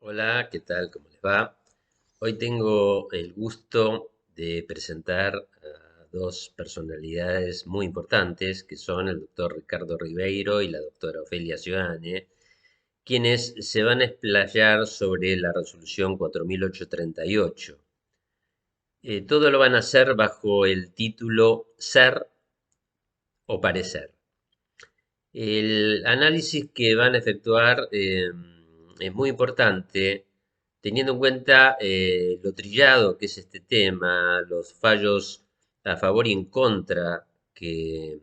Hola, ¿qué tal? ¿Cómo les va? Hoy tengo el gusto de presentar a dos personalidades muy importantes, que son el doctor Ricardo Ribeiro y la doctora Ofelia Ciudadane, quienes se van a explayar sobre la resolución 4838. Todo lo van a hacer bajo el título Ser o Parecer. El análisis que van a efectuar es muy importante, teniendo en cuenta lo trillado que es este tema, los fallos a favor y en contra que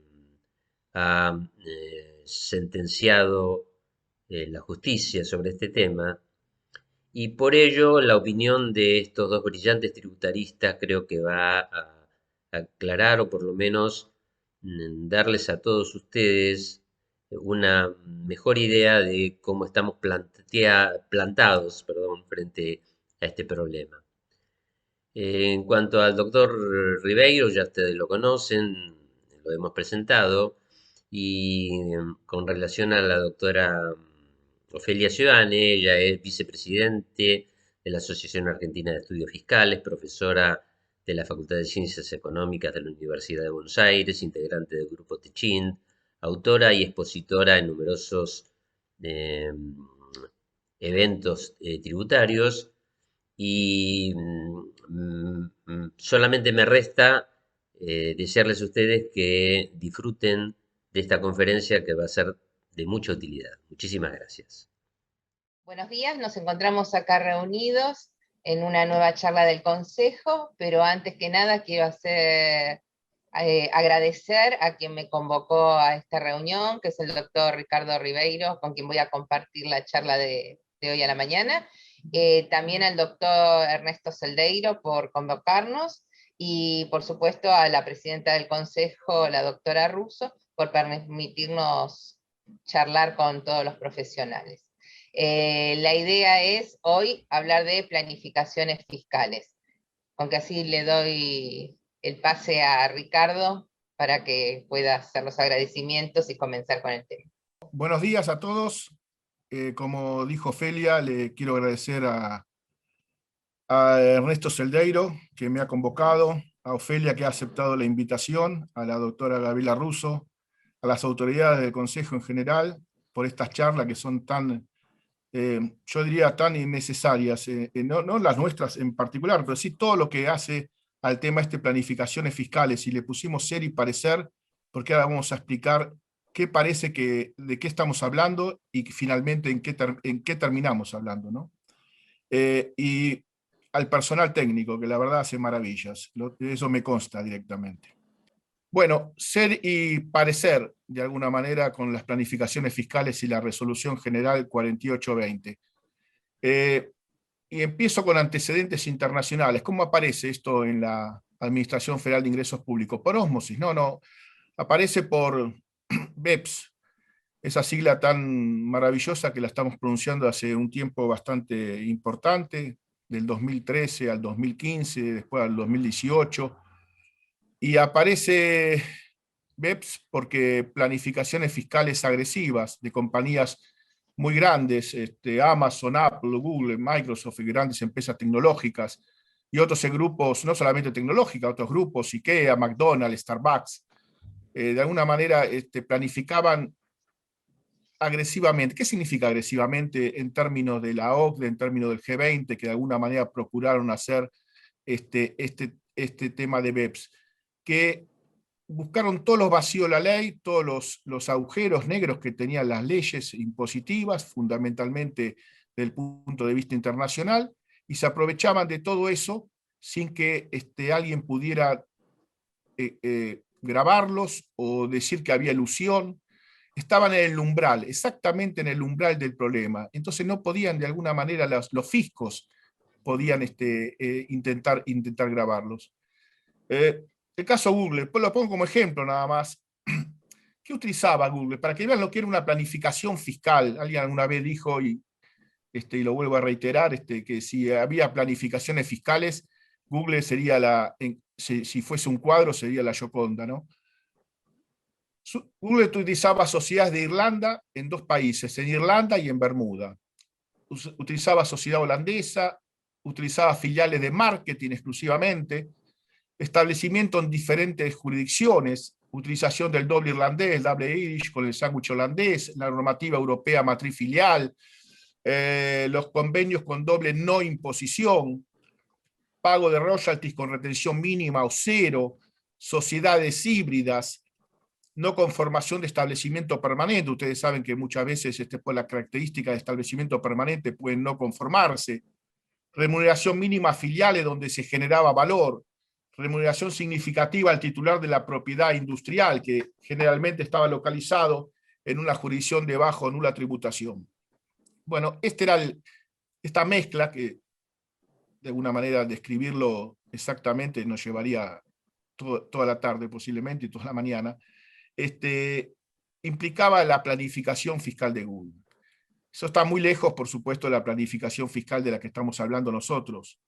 ha sentenciado la justicia sobre este tema, y por ello la opinión de estos dos brillantes tributaristas creo que va a aclarar o por lo menos darles a todos ustedes una mejor idea de cómo estamos plantados, perdón, frente a este problema. En cuanto al doctor Ribeiro, ya ustedes lo conocen, lo hemos presentado, y con relación a la doctora Ofelia Ciudadane, ella es vicepresidente de la Asociación Argentina de Estudios Fiscales, profesora de la Facultad de Ciencias Económicas de la Universidad de Buenos Aires, integrante del Grupo Techint, autora y expositora en numerosos eh, eventos tributarios y solamente me resta desearles a ustedes que disfruten de esta conferencia que va a ser de mucha utilidad. Muchísimas gracias. Buenos días, nos encontramos acá reunidos en una nueva charla del Consejo, pero antes que nada quiero agradecer a quien me convocó a esta reunión, que es el doctor Ricardo Ribeiro, con quien voy a compartir la charla de hoy a la mañana. También al doctor Ernesto Celdeiro por convocarnos y por supuesto a la presidenta del Consejo, la doctora Russo, por permitirnos charlar con todos los profesionales. La idea es hoy hablar de planificaciones fiscales, aunque así le doy el pase a Ricardo para que pueda hacer los agradecimientos y comenzar con el tema. Buenos días a todos. Como dijo Ofelia, le quiero agradecer a Ernesto Celdeiro, que me ha convocado, a Ofelia, que ha aceptado la invitación, a la doctora Gabriela Russo, a las autoridades del Consejo en general, por estas charlas que son tan, yo diría, tan innecesarias, no las nuestras en particular, pero sí todo lo que hace al tema planificaciones fiscales, y le pusimos ser y parecer, porque ahora vamos a explicar qué parece de qué estamos hablando y finalmente en qué terminamos hablando, ¿no? Y al personal técnico, que la verdad hace maravillas, eso me consta directamente. Bueno, ser y parecer, de alguna manera, con las planificaciones fiscales y la resolución general 4820. Y empiezo con antecedentes internacionales. ¿Cómo aparece esto en la Administración Federal de Ingresos Públicos? Por ósmosis, no, aparece por BEPS, esa sigla tan maravillosa que la estamos pronunciando hace un tiempo bastante importante, del 2013 al 2015, después al 2018, y aparece BEPS porque planificaciones fiscales agresivas de compañías muy grandes, Amazon, Apple, Google, Microsoft y grandes empresas tecnológicas, y otros grupos, no solamente tecnológicas, otros grupos, IKEA, McDonald's, Starbucks, de alguna manera planificaban agresivamente. ¿Qué significa agresivamente en términos de la OCDE, en términos del G20, que de alguna manera procuraron hacer este tema de BEPS? Que buscaron todos los vacíos de la ley, todos los agujeros negros que tenían las leyes impositivas, fundamentalmente desde el punto de vista internacional, y se aprovechaban de todo eso sin que alguien pudiera grabarlos o decir que había ilusión. Estaban en el umbral, exactamente en el umbral del problema. Entonces no podían, de alguna manera, los fiscos podían intentar grabarlos. El caso Google, pues lo pongo como ejemplo nada más. ¿Qué utilizaba Google? Para que vean lo que era una planificación fiscal. Alguien alguna vez dijo, y lo vuelvo a reiterar, que si había planificaciones fiscales, Google sería si fuese un cuadro, sería la Gioconda, ¿no? Google utilizaba sociedades de Irlanda en dos países, en Irlanda y en Bermuda. utilizaba sociedad holandesa, utilizaba filiales de marketing exclusivamente, establecimiento en diferentes jurisdicciones, utilización del doble irlandés, el double Irish con el sándwich holandés, la normativa europea matriz filial, los convenios con doble no imposición, pago de royalties con retención mínima o cero, sociedades híbridas, no conformación de establecimiento permanente. Ustedes saben que muchas veces por la característica de establecimiento permanente pueden no conformarse. Remuneración mínima a filiales donde se generaba valor. Remuneración significativa al titular de la propiedad industrial, que generalmente estaba localizado en una jurisdicción de bajo o nula tributación. Bueno, esta mezcla, que de alguna manera describirlo exactamente nos llevaría toda la tarde posiblemente y toda la mañana, implicaba la planificación fiscal de Google. Eso está muy lejos, por supuesto, de la planificación fiscal de la que estamos hablando nosotros.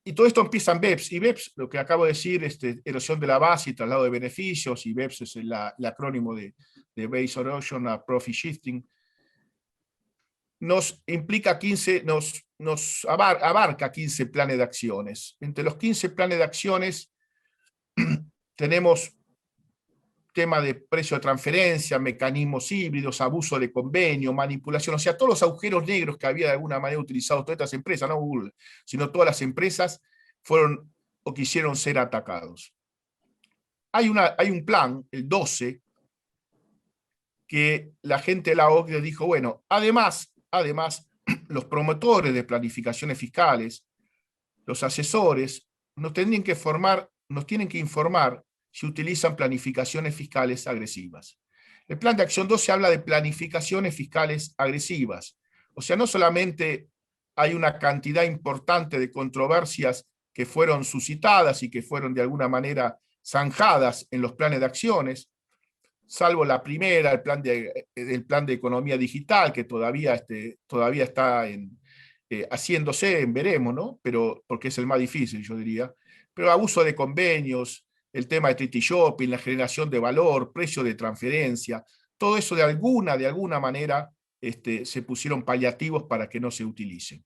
Y todo esto empieza en BEPS. Y BEPS, lo que acabo de decir, erosión de la base y traslado de beneficios, y BEPS es el acrónimo de Base Erosion a Profit Shifting, nos implica 15, nos abarca 15 planes de acciones. Entre los 15 planes de acciones tenemos tema de precio de transferencia, mecanismos híbridos, abuso de convenio, manipulación, o sea, todos los agujeros negros que había de alguna manera utilizados todas estas empresas, no Google, sino todas las empresas fueron o quisieron ser atacados. Hay un plan, el 12, que la gente de la OCDE dijo, bueno, además, los promotores de planificaciones fiscales, los asesores, nos tienen que informar si utilizan planificaciones fiscales agresivas. El plan de acción 12 habla de planificaciones fiscales agresivas. O sea, no solamente hay una cantidad importante de controversias que fueron suscitadas y que fueron de alguna manera zanjadas en los planes de acciones, salvo la primera, el plan de economía digital, que todavía está haciéndose, veremos, ¿no? Pero, porque es el más difícil, yo diría. Pero abuso de convenios, el tema de treaty shopping, la generación de valor, precio de transferencia, todo eso de alguna manera se pusieron paliativos para que no se utilicen.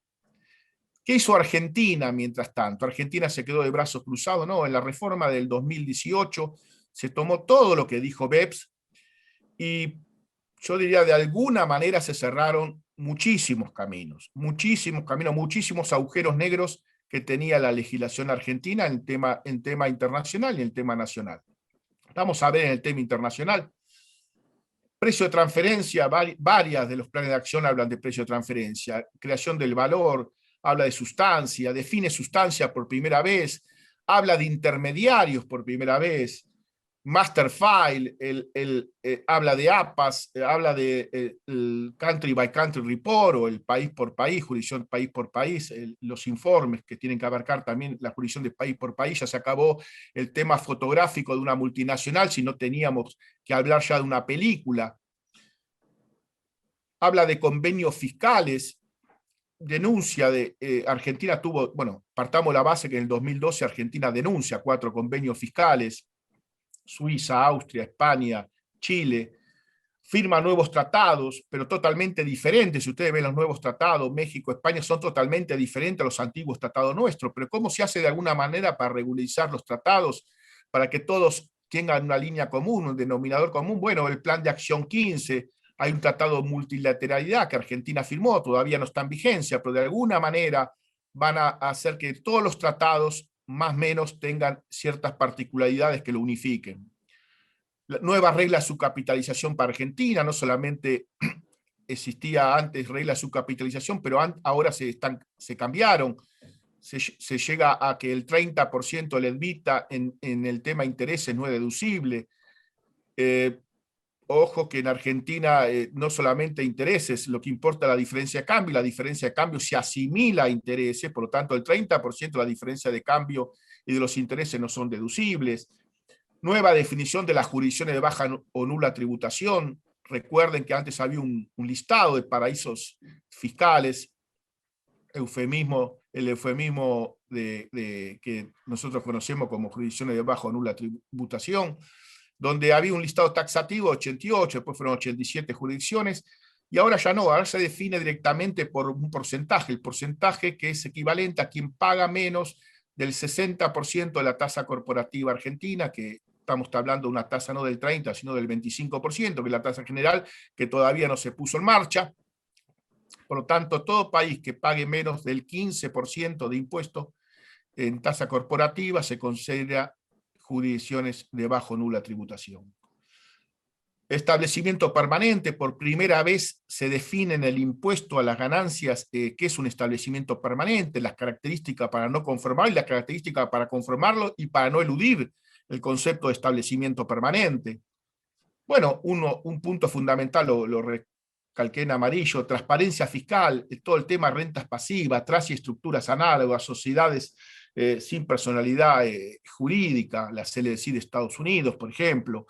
¿Qué hizo Argentina mientras tanto? Argentina se quedó de brazos cruzados, ¿no? En la reforma del 2018 se tomó todo lo que dijo BEPS y yo diría de alguna manera se cerraron muchísimos caminos, muchísimos agujeros negros que tenía la legislación argentina en tema internacional y en tema nacional. Vamos a ver en el tema internacional. Precio de transferencia, varias de los planes de acción hablan de precio de transferencia. Creación del valor, habla de sustancia, define sustancia por primera vez, habla de intermediarios por primera vez, master file, habla de APAS, habla de el country by country report o el país por país, jurisdicción país por país, los informes que tienen que abarcar también la jurisdicción de país por país. Ya se acabó el tema fotográfico de una multinacional, si no teníamos que hablar ya de una película. Habla de convenios fiscales, denuncia de Argentina tuvo, bueno, partamos la base que en el 2012 Argentina denuncia 4 convenios fiscales, Suiza, Austria, España, Chile, firma nuevos tratados, pero totalmente diferentes. Si ustedes ven los nuevos tratados, México, España, son totalmente diferentes a los antiguos tratados nuestros. Pero ¿cómo se hace de alguna manera para regularizar los tratados, para que todos tengan una línea común, un denominador común? Bueno, el plan de acción 15, hay un tratado de multilateralidad que Argentina firmó, todavía no está en vigencia, pero de alguna manera van a hacer que todos los tratados más o menos tengan ciertas particularidades que lo unifiquen. Nuevas reglas de subcapitalización para Argentina, no solamente existía antes reglas de subcapitalización, pero ahora se cambiaron. Se llega a que el 30% del EBITDA en el tema intereses no es deducible. Ojo que en Argentina no solamente intereses, lo que importa es la diferencia de cambio, y la diferencia de cambio se asimila a intereses, por lo tanto el 30% de la diferencia de cambio y de los intereses no son deducibles. Nueva definición de las jurisdicciones de baja o nula tributación. Recuerden que antes había un listado de paraísos fiscales, el eufemismo que nosotros conocemos como jurisdicciones de baja o nula tributación, donde había un listado taxativo, 88, después fueron 87 jurisdicciones, y ahora ya no, ahora se define directamente por un porcentaje, el porcentaje que es equivalente a quien paga menos del 60% de la tasa corporativa argentina, que estamos hablando de una tasa no del 30, sino del 25%, que es la tasa general, que todavía no se puso en marcha. Por lo tanto, todo país que pague menos del 15% de impuestos en tasa corporativa se considera jurisdicciones de bajo o nula tributación. Establecimiento permanente, por primera vez se define en el impuesto a las ganancias qué es un establecimiento permanente, las características para no conformarlo y las características para conformarlo y para no eludir el concepto de establecimiento permanente. Bueno, un punto fundamental, lo recalqué en amarillo, transparencia fiscal, todo el tema de rentas pasivas, tras y estructuras análogas, sociedades sin personalidad jurídica, las LLC de Estados Unidos, por ejemplo.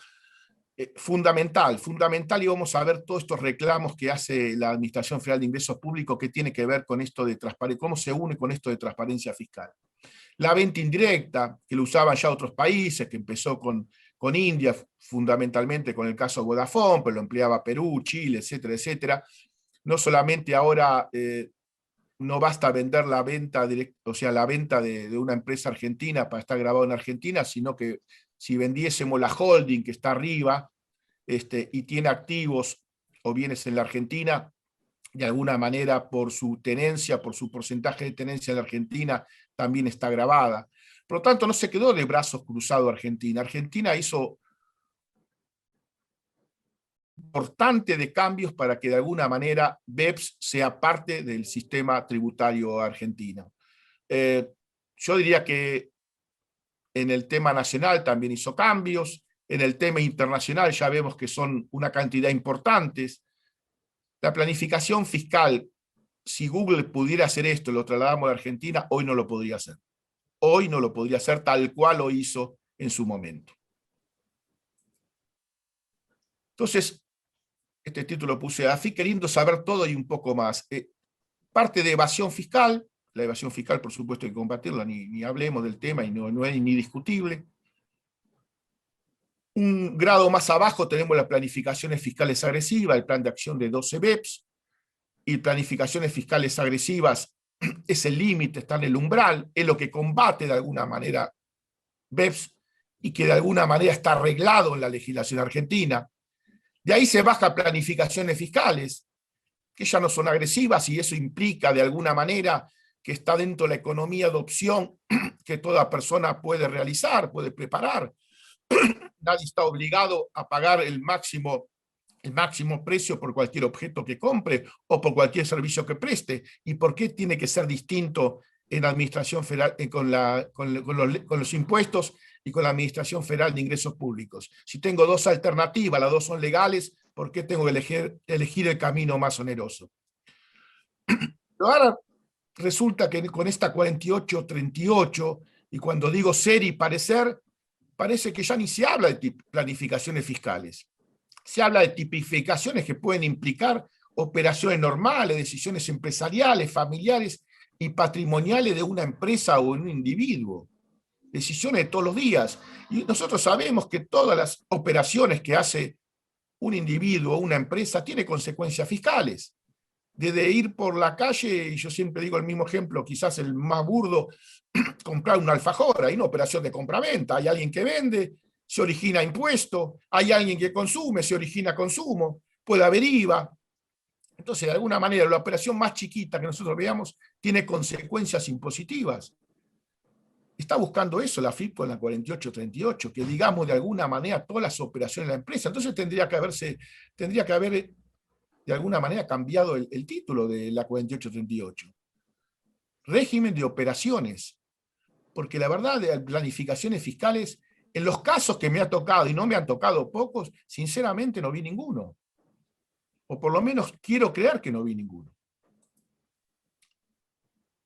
Fundamental, y vamos a ver todos estos reclamos que hace la Administración Federal de Ingresos Públicos que tiene que ver con esto de transparencia, cómo se une con esto de transparencia fiscal. La venta indirecta, que lo usaban ya otros países, que empezó con India, fundamentalmente con el caso de Vodafone, pero lo empleaba Perú, Chile, etcétera, etcétera. No solamente ahora no basta vender la venta directa, o sea, la venta de una empresa argentina para estar grabado en Argentina, sino que si vendiésemos la holding que está arriba y tiene activos o bienes en la Argentina, de alguna manera por su tenencia, por su porcentaje de tenencia en la Argentina, también está grabada. Por lo tanto, no se quedó de brazos cruzados Argentina. Argentina hizo importante de cambios para que de alguna manera BEPS sea parte del sistema tributario argentino. Yo diría que en el tema nacional también hizo cambios, en el tema internacional ya vemos que son una cantidad importantes. La planificación fiscal, si Google pudiera hacer esto, lo trasladamos a Argentina, hoy no lo podría hacer. Hoy no lo podría hacer tal cual lo hizo en su momento. Entonces, este título puse así, queriendo saber todo y un poco más. Parte de evasión fiscal, la evasión fiscal por supuesto hay que combatirla, ni hablemos del tema y no es ni discutible. Un grado más abajo tenemos las planificaciones fiscales agresivas, el plan de acción de 12 BEPS, y planificaciones fiscales agresivas es el límite, está en el umbral, es lo que combate de alguna manera BEPS y que de alguna manera está arreglado en la legislación argentina. De ahí se baja planificaciones fiscales, que ya no son agresivas y eso implica de alguna manera que está dentro de la economía de opción que toda persona puede realizar, puede preparar. Nadie está obligado a pagar el máximo precio por cualquier objeto que compre o por cualquier servicio que preste. ¿Y por qué tiene que ser distinto en la Administración Federal, con los impuestos y con la Administración Federal de Ingresos Públicos? Si tengo dos alternativas, las dos son legales, ¿por qué tengo que elegir el camino más oneroso? Pero ahora resulta que con esta 4838, y cuando digo ser y parecer, parece que ya ni se habla de planificaciones fiscales. Se habla de tipificaciones que pueden implicar operaciones normales, decisiones empresariales, familiares y patrimoniales de una empresa o de un individuo. Decisiones de todos los días. Y nosotros sabemos que todas las operaciones que hace un individuo o una empresa tienen consecuencias fiscales. Desde ir por la calle, y yo siempre digo el mismo ejemplo, quizás el más burdo, comprar un alfajor, hay una operación de compra-venta, hay alguien que vende, se origina impuesto, hay alguien que consume, se origina consumo, puede haber IVA. Entonces, de alguna manera, la operación más chiquita que nosotros veamos tiene consecuencias impositivas. Está buscando eso la FIP con la 4838, que digamos de alguna manera todas las operaciones de la empresa. Entonces tendría que haber de alguna manera cambiado el título de la 4838. Régimen de operaciones. Porque la verdad, de planificaciones fiscales, en los casos que me ha tocado, y no me han tocado pocos, sinceramente no vi ninguno. O por lo menos quiero creer que no vi ninguno.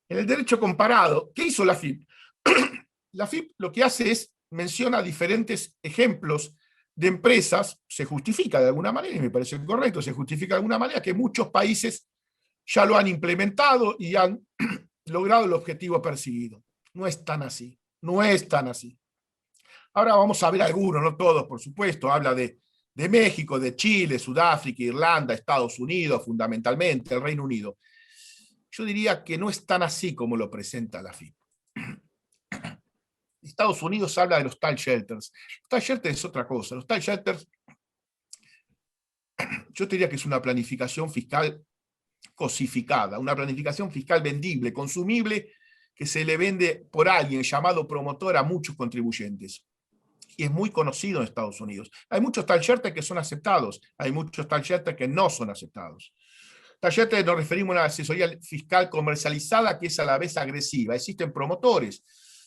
En el derecho comparado, ¿qué hizo la FIP? La FIP lo que hace es, menciona diferentes ejemplos de empresas, se justifica de alguna manera, y me parece correcto, se justifica de alguna manera que muchos países ya lo han implementado y han logrado el objetivo perseguido. No es tan así, no es tan así. Ahora vamos a ver algunos, no todos, por supuesto. Habla de de México, de Chile, Sudáfrica, Irlanda, Estados Unidos, fundamentalmente, el Reino Unido. Yo diría que no es tan así como lo presenta la FIP. Estados Unidos habla de los tax shelters. Los tax shelters es otra cosa. Los tax shelters, yo diría que es una planificación fiscal cosificada, una planificación fiscal vendible, consumible, que se le vende por alguien llamado promotor a muchos contribuyentes. Y es muy conocido en Estados Unidos. Hay muchos tax shelters que son aceptados, hay muchos tax shelters que no son aceptados. Tax shelters nos referimos a una asesoría fiscal comercializada que es a la vez agresiva. Existen promotores.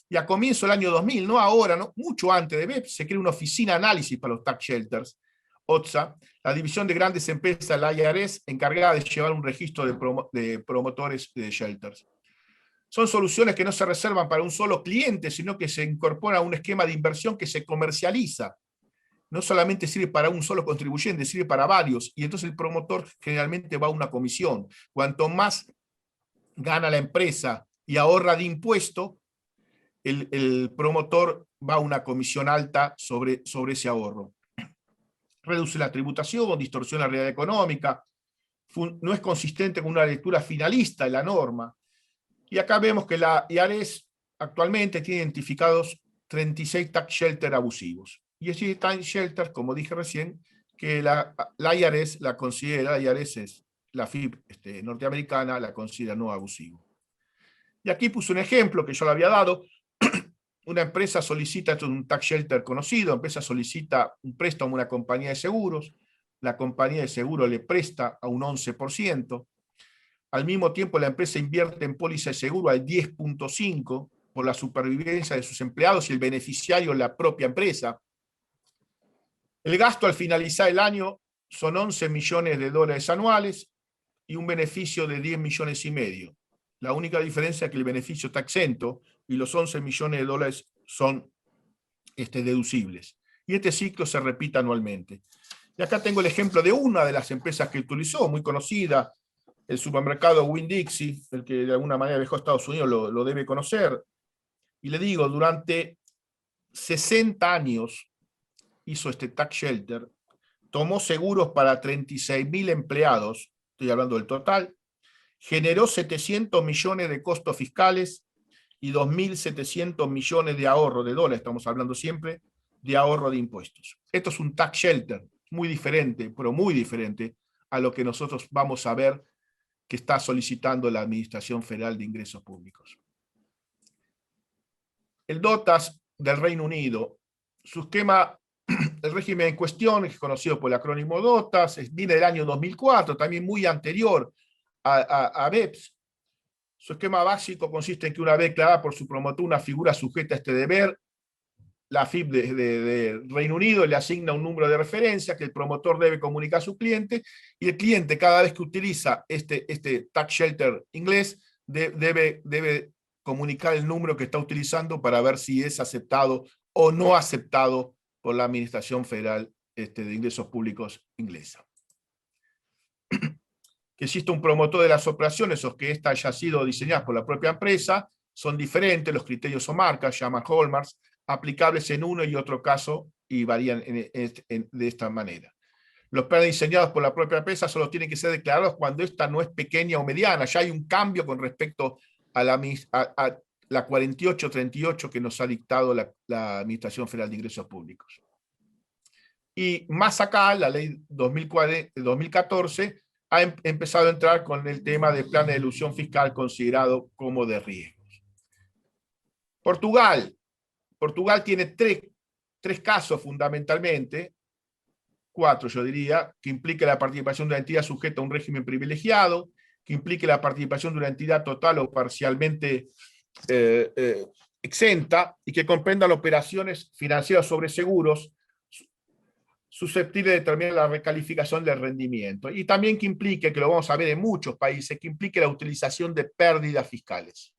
Y a comienzo del año 2000, no ahora, no, mucho antes de BEPS, se crea una oficina de análisis para los tax shelters, OTSA, la división de grandes empresas, la IRS, encargada de llevar un registro de promotores de shelters. Son soluciones que no se reservan para un solo cliente, sino que se incorpora a un esquema de inversión que se comercializa. No solamente sirve para un solo contribuyente, sirve para varios, y entonces el promotor generalmente va a una comisión. Cuanto más gana la empresa y ahorra de impuesto, el promotor va a una comisión alta sobre ese ahorro. Reduce la tributación, distorsiona la realidad económica, no es consistente con una lectura finalista de la norma. Y acá vemos que la IRS actualmente tiene identificados 36 tax shelters abusivos. Y esos tax shelters, como dije recién, que la IRS la considera, la IRS es la FIP norteamericana, la considera no abusivo. Y aquí puse un ejemplo que yo le había dado. Una empresa solicita, esto es un tax shelter conocido, la empresa solicita un préstamo a una compañía de seguros, la compañía de seguros le presta a un 11%, al mismo tiempo la empresa invierte en póliza de seguro al 10.5% por la supervivencia de sus empleados y el beneficiario la propia empresa. El gasto al finalizar el año son 11 millones de dólares anuales y un beneficio de 10 millones y medio. La única diferencia es que el beneficio está exento y los 11 millones de dólares son deducibles. Y este ciclo se repite anualmente. Y acá tengo el ejemplo de una de las empresas que utilizó, muy conocida, el supermercado Winn-Dixie, el que de alguna manera viajó a Estados Unidos lo debe conocer. Y le digo, durante 60 años hizo este tax shelter, tomó seguros para 36.000 empleados, estoy hablando del total, generó 700 millones de costos fiscales y 2.700 millones de ahorro de dólares, estamos hablando siempre de ahorro de impuestos. Esto es un tax shelter muy diferente, pero muy diferente a lo que nosotros vamos a ver que está solicitando la Administración Federal de Ingresos Públicos. El DOTAS del Reino Unido, su esquema, el régimen en cuestión, es conocido por el acrónimo DOTAS, viene del año 2004, también muy anterior a BEPS. Su esquema básico consiste en que una vez declarada por su promotor una figura sujeta a este deber, la FIP de Reino Unido le asigna un número de referencia que el promotor debe comunicar a su cliente, y el cliente cada vez que utiliza este tax shelter inglés debe comunicar el número que está utilizando para ver si es aceptado o no aceptado por la Administración Federal de Ingresos Públicos inglesa. Que existe un promotor de las operaciones o que ésta haya sido diseñada por la propia empresa, son diferentes, los criterios o marcas, llaman hallmarks, aplicables en uno y otro caso y varían de esta manera. Los planes diseñados por la propia empresa solo tienen que ser declarados cuando esta no es pequeña o mediana. Ya hay un cambio con respecto a la 4838 que nos ha dictado la Administración Federal de Ingresos Públicos. Y más acá, la ley 2014 ha empezado a entrar con el tema de plan de elusión fiscal considerado como de riesgos. Portugal tiene tres casos fundamentalmente, 4 yo diría, que implica la participación de una entidad sujeta a un régimen privilegiado, que implique la participación de una entidad total o parcialmente exenta y que comprendan operaciones financieras sobre seguros susceptible de determinar la recalificación del rendimiento. Y también que implique, que lo vamos a ver en muchos países, que implique la utilización de pérdidas fiscales.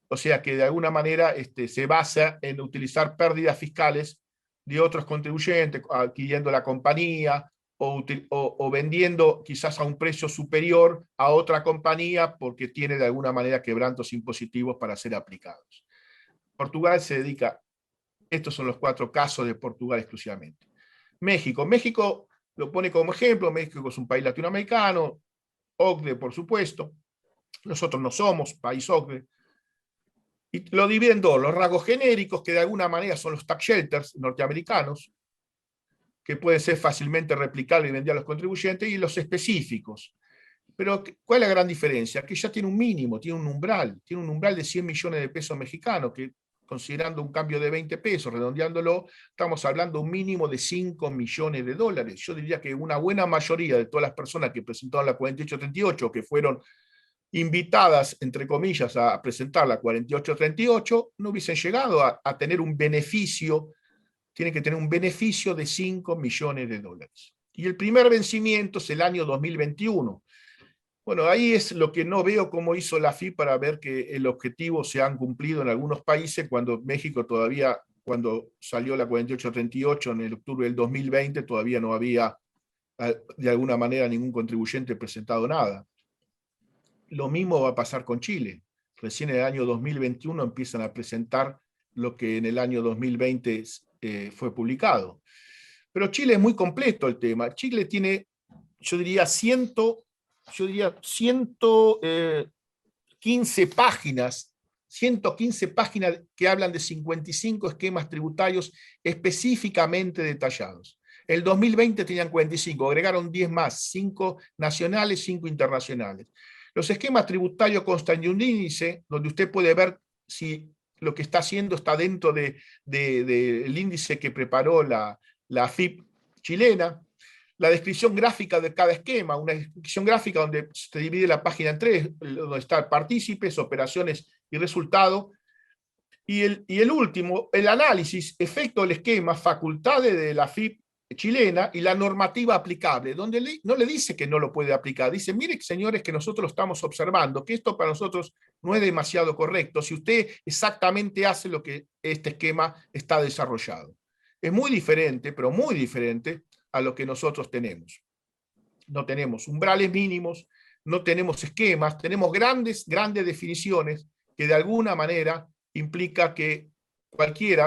O sea que de alguna manera se basa en utilizar pérdidas fiscales de otros contribuyentes, adquiriendo la compañía o vendiendo quizás a un precio superior a otra compañía porque tiene de alguna manera quebrantos impositivos para ser aplicados. Portugal se dedica, estos son los 4 casos de Portugal exclusivamente. México. México lo pone como ejemplo, México es un país latinoamericano, OCDE, por supuesto. Nosotros no somos país OCDE. Y lo divide en dos, los rasgos genéricos, que de alguna manera son los tax shelters norteamericanos, que pueden ser fácilmente replicables y vendidos a los contribuyentes, y los específicos. Pero, ¿cuál es la gran diferencia? Que ya tiene un mínimo, tiene un umbral de 100 millones de pesos mexicanos, que considerando un cambio de 20 pesos, redondeándolo, estamos hablando de un mínimo de 5 millones de dólares. Yo diría que una buena mayoría de todas las personas que presentaron la 4838, que fueron invitadas, entre comillas, a presentar la 4838, no hubiesen llegado a tener un beneficio, tienen que tener un beneficio de 5 millones de dólares. Y el primer vencimiento es el año 2021. Bueno, ahí es lo que no veo cómo hizo la FIP para ver que el objetivo se han cumplido en algunos países, cuando México todavía, cuando salió la 4838 en el octubre del 2020, todavía no había de alguna manera ningún contribuyente presentado nada. Lo mismo va a pasar con Chile. Recién en el año 2021 empiezan a presentar lo que en el año 2020 fue publicado. Pero Chile es muy completo el tema. Chile tiene, yo diría 115 páginas, 115 páginas que hablan de 55 esquemas tributarios específicamente detallados. El 2020 tenían 45, agregaron 10 más, 5 nacionales, 5 internacionales. Los esquemas tributarios constan de un índice donde usted puede ver si lo que está haciendo está dentro del índice que preparó la FIP chilena. La descripción gráfica de cada esquema, una descripción gráfica donde se divide la página en tres, donde están partícipes, operaciones y resultado. Y el último, el análisis, efecto del esquema, facultades de la FIP chilena y la normativa aplicable, donde no le dice que no lo puede aplicar, dice, mire señores que nosotros lo estamos observando, que esto para nosotros no es demasiado correcto, si usted exactamente hace lo que este esquema está desarrollado. Es muy diferente, pero muy diferente a lo que nosotros tenemos. No tenemos umbrales mínimos, no tenemos esquemas, tenemos grandes definiciones que de alguna manera implica que cualquier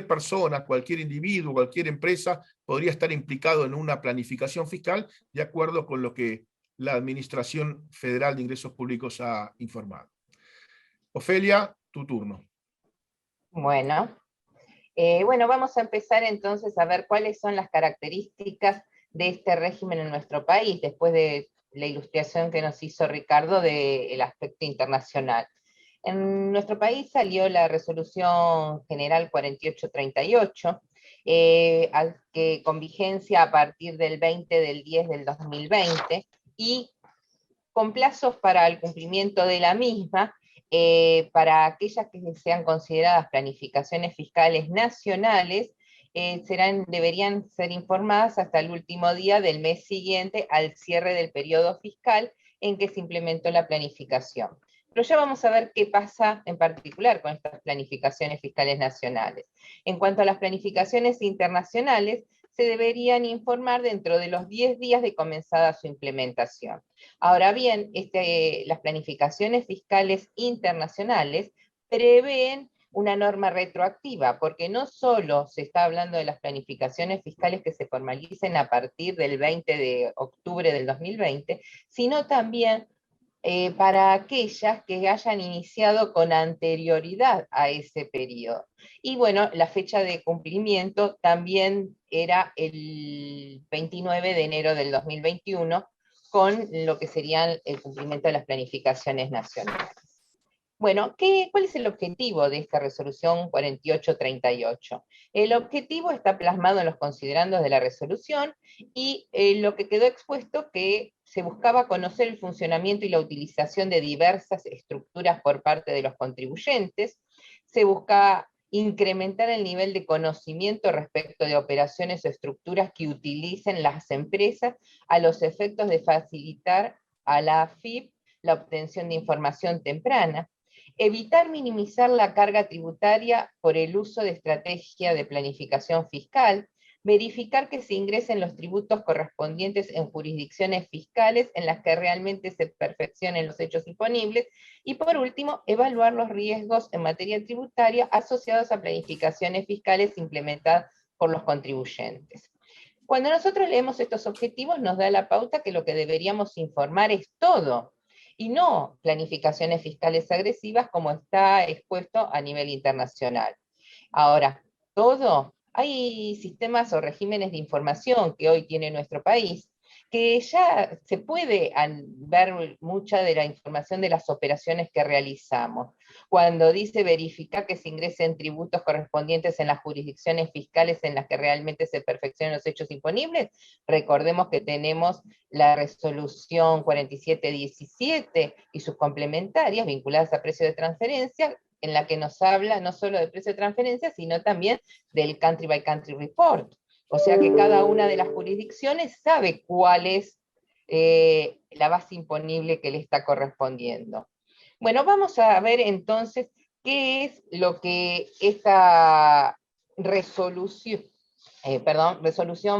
persona, cualquier individuo, cualquier empresa podría estar implicado en una planificación fiscal de acuerdo con lo que la Administración Federal de Ingresos Públicos ha informado. Ofelia, tu turno. Bueno, vamos a empezar entonces a ver cuáles son las características de este régimen en nuestro país, después de la ilustración que nos hizo Ricardo del aspecto internacional. En nuestro país salió la Resolución General 4838, que con vigencia a partir del 20 del 10 del 2020, y con plazos para el cumplimiento de la misma, para aquellas que sean consideradas planificaciones fiscales nacionales, deberían ser informadas hasta el último día del mes siguiente al cierre del periodo fiscal en que se implementó la planificación. Pero ya vamos a ver qué pasa en particular con estas planificaciones fiscales nacionales. En cuanto a las planificaciones internacionales, se deberían informar dentro de los 10 días de comenzada su implementación. Ahora bien, las planificaciones fiscales internacionales prevén una norma retroactiva, porque no solo se está hablando de las planificaciones fiscales que se formalicen a partir del 20 de octubre del 2020, sino también para aquellas que hayan iniciado con anterioridad a ese periodo. Y bueno, la fecha de cumplimiento también era el 29 de enero del 2021, con lo que serían el cumplimiento de las planificaciones nacionales. Bueno, ¿cuál es el objetivo de esta resolución 4838? El objetivo está plasmado en los considerandos de la resolución y lo que quedó expuesto que se buscaba conocer el funcionamiento y la utilización de diversas estructuras por parte de los contribuyentes, se buscaba incrementar el nivel de conocimiento respecto de operaciones o estructuras que utilicen las empresas a los efectos de facilitar a la AFIP la obtención de información temprana, evitar minimizar la carga tributaria por el uso de estrategia de planificación fiscal, verificar que se ingresen los tributos correspondientes en jurisdicciones fiscales en las que realmente se perfeccionen los hechos imponibles, y por último, evaluar los riesgos en materia tributaria asociados a planificaciones fiscales implementadas por los contribuyentes. Cuando nosotros leemos estos objetivos nos da la pauta que lo que deberíamos informar es todo, y no planificaciones fiscales agresivas como está expuesto a nivel internacional. Ahora, todo, hay sistemas o regímenes de información que hoy tiene nuestro país, que ya se puede ver mucha de la información de las operaciones que realizamos. Cuando dice verificar que se ingresen tributos correspondientes en las jurisdicciones fiscales en las que realmente se perfeccionan los hechos imponibles, recordemos que tenemos la resolución 4717 y sus complementarias vinculadas a precio de transferencia, en la que nos habla no solo de precio de transferencia, sino también del country by country report. O sea que cada una de las jurisdicciones sabe cuál es la base imponible que le está correspondiendo. Bueno, vamos a ver entonces qué es lo que esta resolución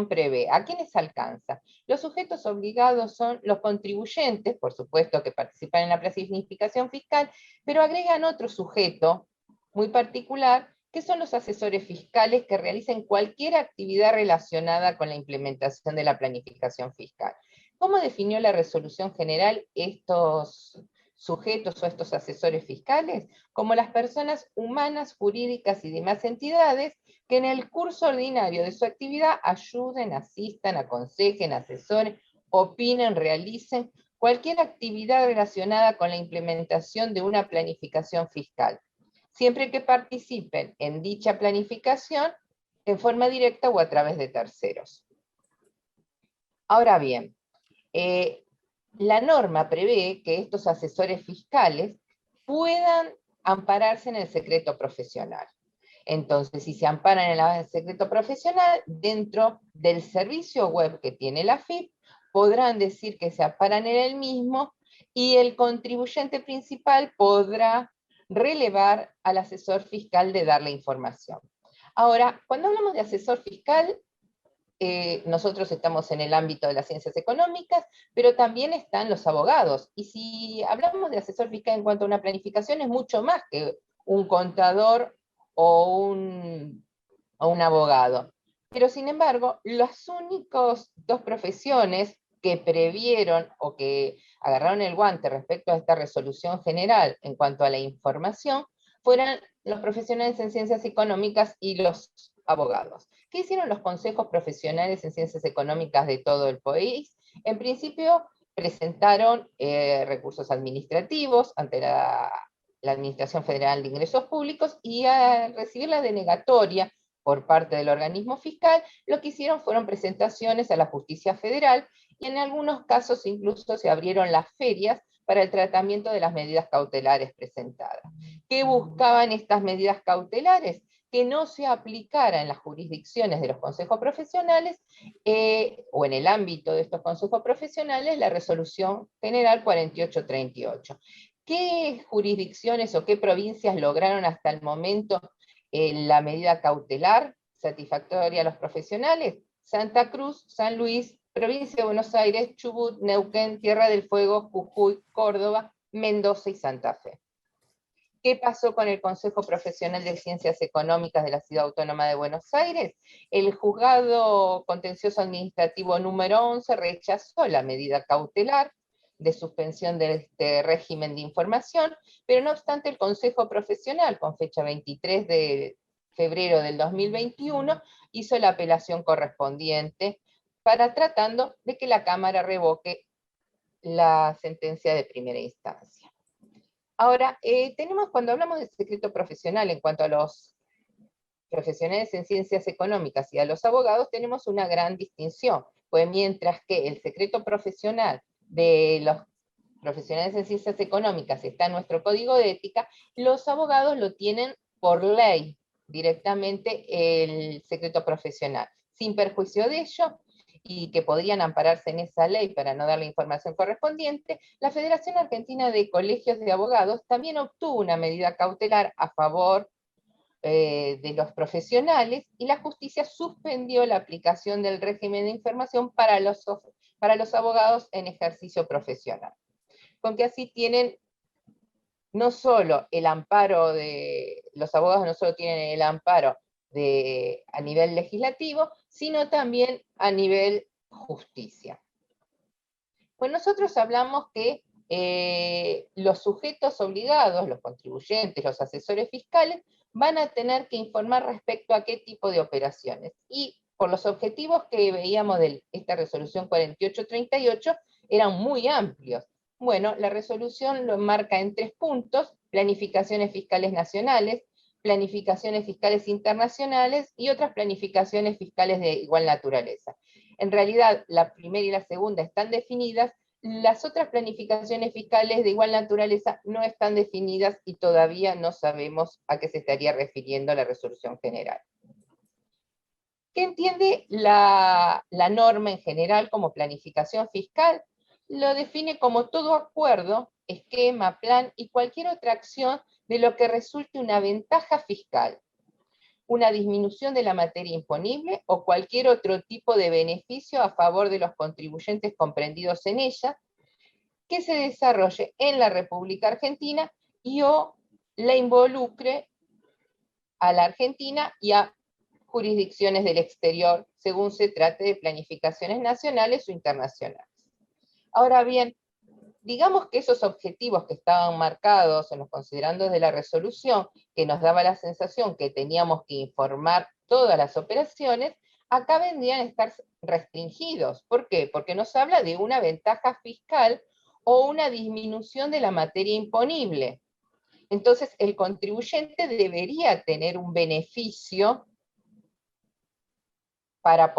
prevé. ¿A quiénes alcanza? Los sujetos obligados son los contribuyentes, por supuesto que participan en la planificación fiscal, pero agregan otro sujeto muy particular, que son los asesores fiscales que realicen cualquier actividad relacionada con la implementación de la planificación fiscal. ¿Cómo definió la resolución general estos sujetos o estos asesores fiscales? Como las personas humanas, jurídicas y demás entidades que en el curso ordinario de su actividad ayuden, asistan, aconsejen, asesoren, opinen, realicen cualquier actividad relacionada con la implementación de una planificación fiscal, siempre que participen en dicha planificación en forma directa o a través de terceros. Ahora bien, la norma prevé que estos asesores fiscales puedan ampararse en el secreto profesional. Entonces, si se amparan en el secreto profesional, dentro del servicio web que tiene la AFIP, podrán decir que se amparan en el mismo y el contribuyente principal podrá relevar al asesor fiscal de dar la información. Ahora, cuando hablamos de asesor fiscal, nosotros estamos en el ámbito de las ciencias económicas, pero también están los abogados. Y si hablamos de asesor fiscal en cuanto a una planificación, es mucho más que un contador o un abogado. Pero sin embargo, las únicas dos profesiones que previeron o que agarraron el guante respecto a esta resolución general en cuanto a la información, fueron los profesionales en ciencias económicas y los abogados. ¿Qué hicieron los consejos profesionales en ciencias económicas de todo el país? En principio, presentaron recursos administrativos ante la Administración Federal de Ingresos Públicos, y al recibir la denegatoria por parte del organismo fiscal, lo que hicieron fueron presentaciones a la Justicia Federal, y en algunos casos incluso se abrieron las ferias para el tratamiento de las medidas cautelares presentadas. ¿Qué buscaban estas medidas cautelares? Que no se aplicara en las jurisdicciones de los consejos profesionales o en el ámbito de estos consejos profesionales la resolución general 4838. ¿Qué jurisdicciones o qué provincias lograron hasta el momento la medida cautelar satisfactoria a los profesionales? Santa Cruz, San Luis, Provincia de Buenos Aires, Chubut, Neuquén, Tierra del Fuego, Jujuy, Córdoba, Mendoza y Santa Fe. ¿Qué pasó con el Consejo Profesional de Ciencias Económicas de la Ciudad Autónoma de Buenos Aires? El Juzgado Contencioso Administrativo número 11 rechazó la medida cautelar de suspensión de este régimen de información, pero no obstante el Consejo Profesional, con fecha 23 de febrero del 2021, hizo la apelación correspondiente para tratando de que la Cámara revoque la sentencia de primera instancia. Ahora, tenemos, cuando hablamos de secreto profesional en cuanto a los profesionales en ciencias económicas y a los abogados, tenemos una gran distinción, pues mientras que el secreto profesional de los profesionales en ciencias económicas está en nuestro código de ética, los abogados lo tienen por ley directamente el secreto profesional. Sin perjuicio de ello, y que podrían ampararse en esa ley para no dar la información correspondiente, la Federación Argentina de Colegios de Abogados también obtuvo una medida cautelar a favor de los profesionales, y la justicia suspendió la aplicación del régimen de información para los abogados en ejercicio profesional. Con que así tienen no solo el amparo de los abogados, no solo tienen el amparo a nivel legislativo, sino también a nivel justicia. Pues nosotros hablamos que los sujetos obligados, los contribuyentes, los asesores fiscales, van a tener que informar respecto a qué tipo de operaciones. Y por los objetivos que veíamos de esta resolución 4838, eran muy amplios. Bueno, la resolución lo marca en 3 puntos: planificaciones fiscales nacionales, planificaciones fiscales internacionales y otras planificaciones fiscales de igual naturaleza. En realidad, la primera y la segunda están definidas, las otras planificaciones fiscales de igual naturaleza no están definidas y todavía no sabemos a qué se estaría refiriendo la resolución general. ¿Qué entiende la norma en general como planificación fiscal? Lo define como todo acuerdo, esquema, plan y cualquier otra acción de lo que resulte una ventaja fiscal, una disminución de la materia imponible o cualquier otro tipo de beneficio a favor de los contribuyentes comprendidos en ella, que se desarrolle en la República Argentina y o la involucre a la Argentina y a jurisdicciones del exterior, según se trate de planificaciones nacionales o internacionales. Ahora bien, digamos que esos objetivos que estaban marcados en los considerandos de la resolución, que nos daba la sensación que teníamos que informar todas las operaciones, acá vendrían a estar restringidos. ¿Por qué? Porque nos habla de una ventaja fiscal o una disminución de la materia imponible. Entonces, el contribuyente debería tener un beneficio para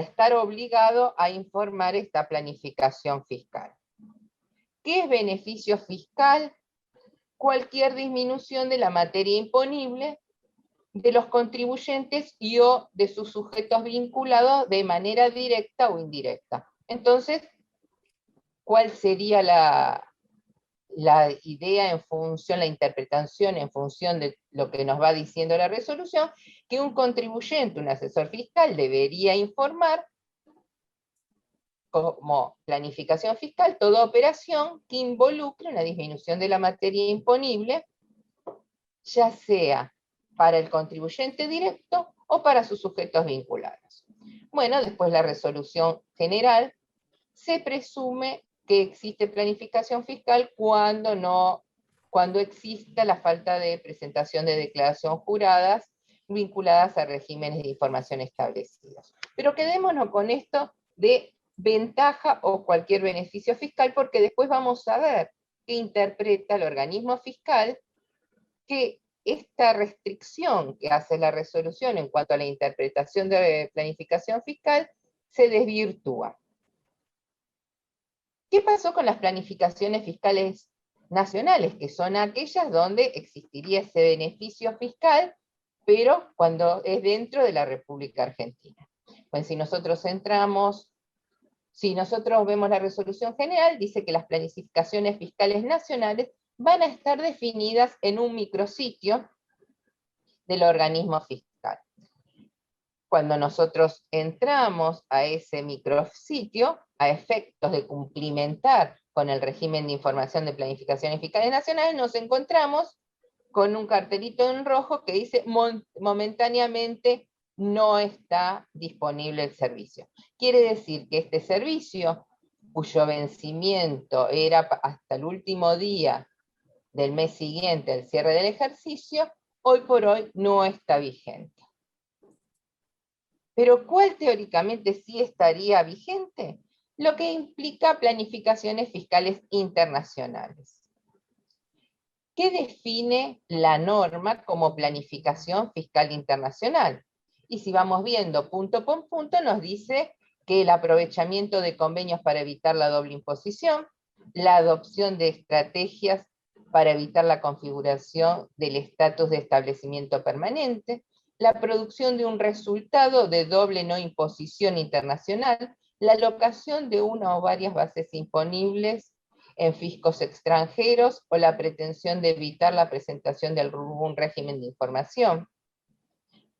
estar obligado a informar esta planificación fiscal. ¿Qué es beneficio fiscal? Cualquier disminución de la materia imponible de los contribuyentes y o de sus sujetos vinculados de manera directa o indirecta. Entonces, ¿cuál sería la idea en función, la interpretación en función de lo que nos va diciendo la resolución? Que un contribuyente, un asesor fiscal, debería informar como planificación fiscal toda operación que involucre una disminución de la materia imponible, ya sea para el contribuyente directo o para sus sujetos vinculados. Bueno, después la resolución general se presume que existe planificación fiscal cuando exista la falta de presentación de declaración juradas vinculadas a regímenes de información establecidos. Pero quedémonos con esto de ventaja o cualquier beneficio fiscal, porque después vamos a ver que interpreta el organismo fiscal que esta restricción que hace la resolución en cuanto a la interpretación de planificación fiscal se desvirtúa. ¿Qué pasó con las planificaciones fiscales nacionales? Que son aquellas donde existiría ese beneficio fiscal, pero cuando es dentro de la República Argentina. Bueno, si nosotros vemos la resolución general, dice que las planificaciones fiscales nacionales van a estar definidas en un micrositio del organismo fiscal. Cuando nosotros entramos a ese micrositio, a efectos de cumplimentar con el régimen de información de planificaciones fiscales nacionales, nos encontramos con un cartelito en rojo que dice momentáneamente no está disponible el servicio. Quiere decir que este servicio, cuyo vencimiento era hasta el último día del mes siguiente al cierre del ejercicio, hoy por hoy no está vigente. Pero ¿cuál teóricamente sí estaría vigente? Lo que implica planificaciones fiscales internacionales. ¿Qué define la norma como planificación fiscal internacional? Y si vamos viendo punto por punto, nos dice que el aprovechamiento de convenios para evitar la doble imposición, la adopción de estrategias para evitar la configuración del estatus de establecimiento permanente, la producción de un resultado de doble no imposición internacional, la alocación de una o varias bases imponibles en fiscos extranjeros o la pretensión de evitar la presentación de algún régimen de información.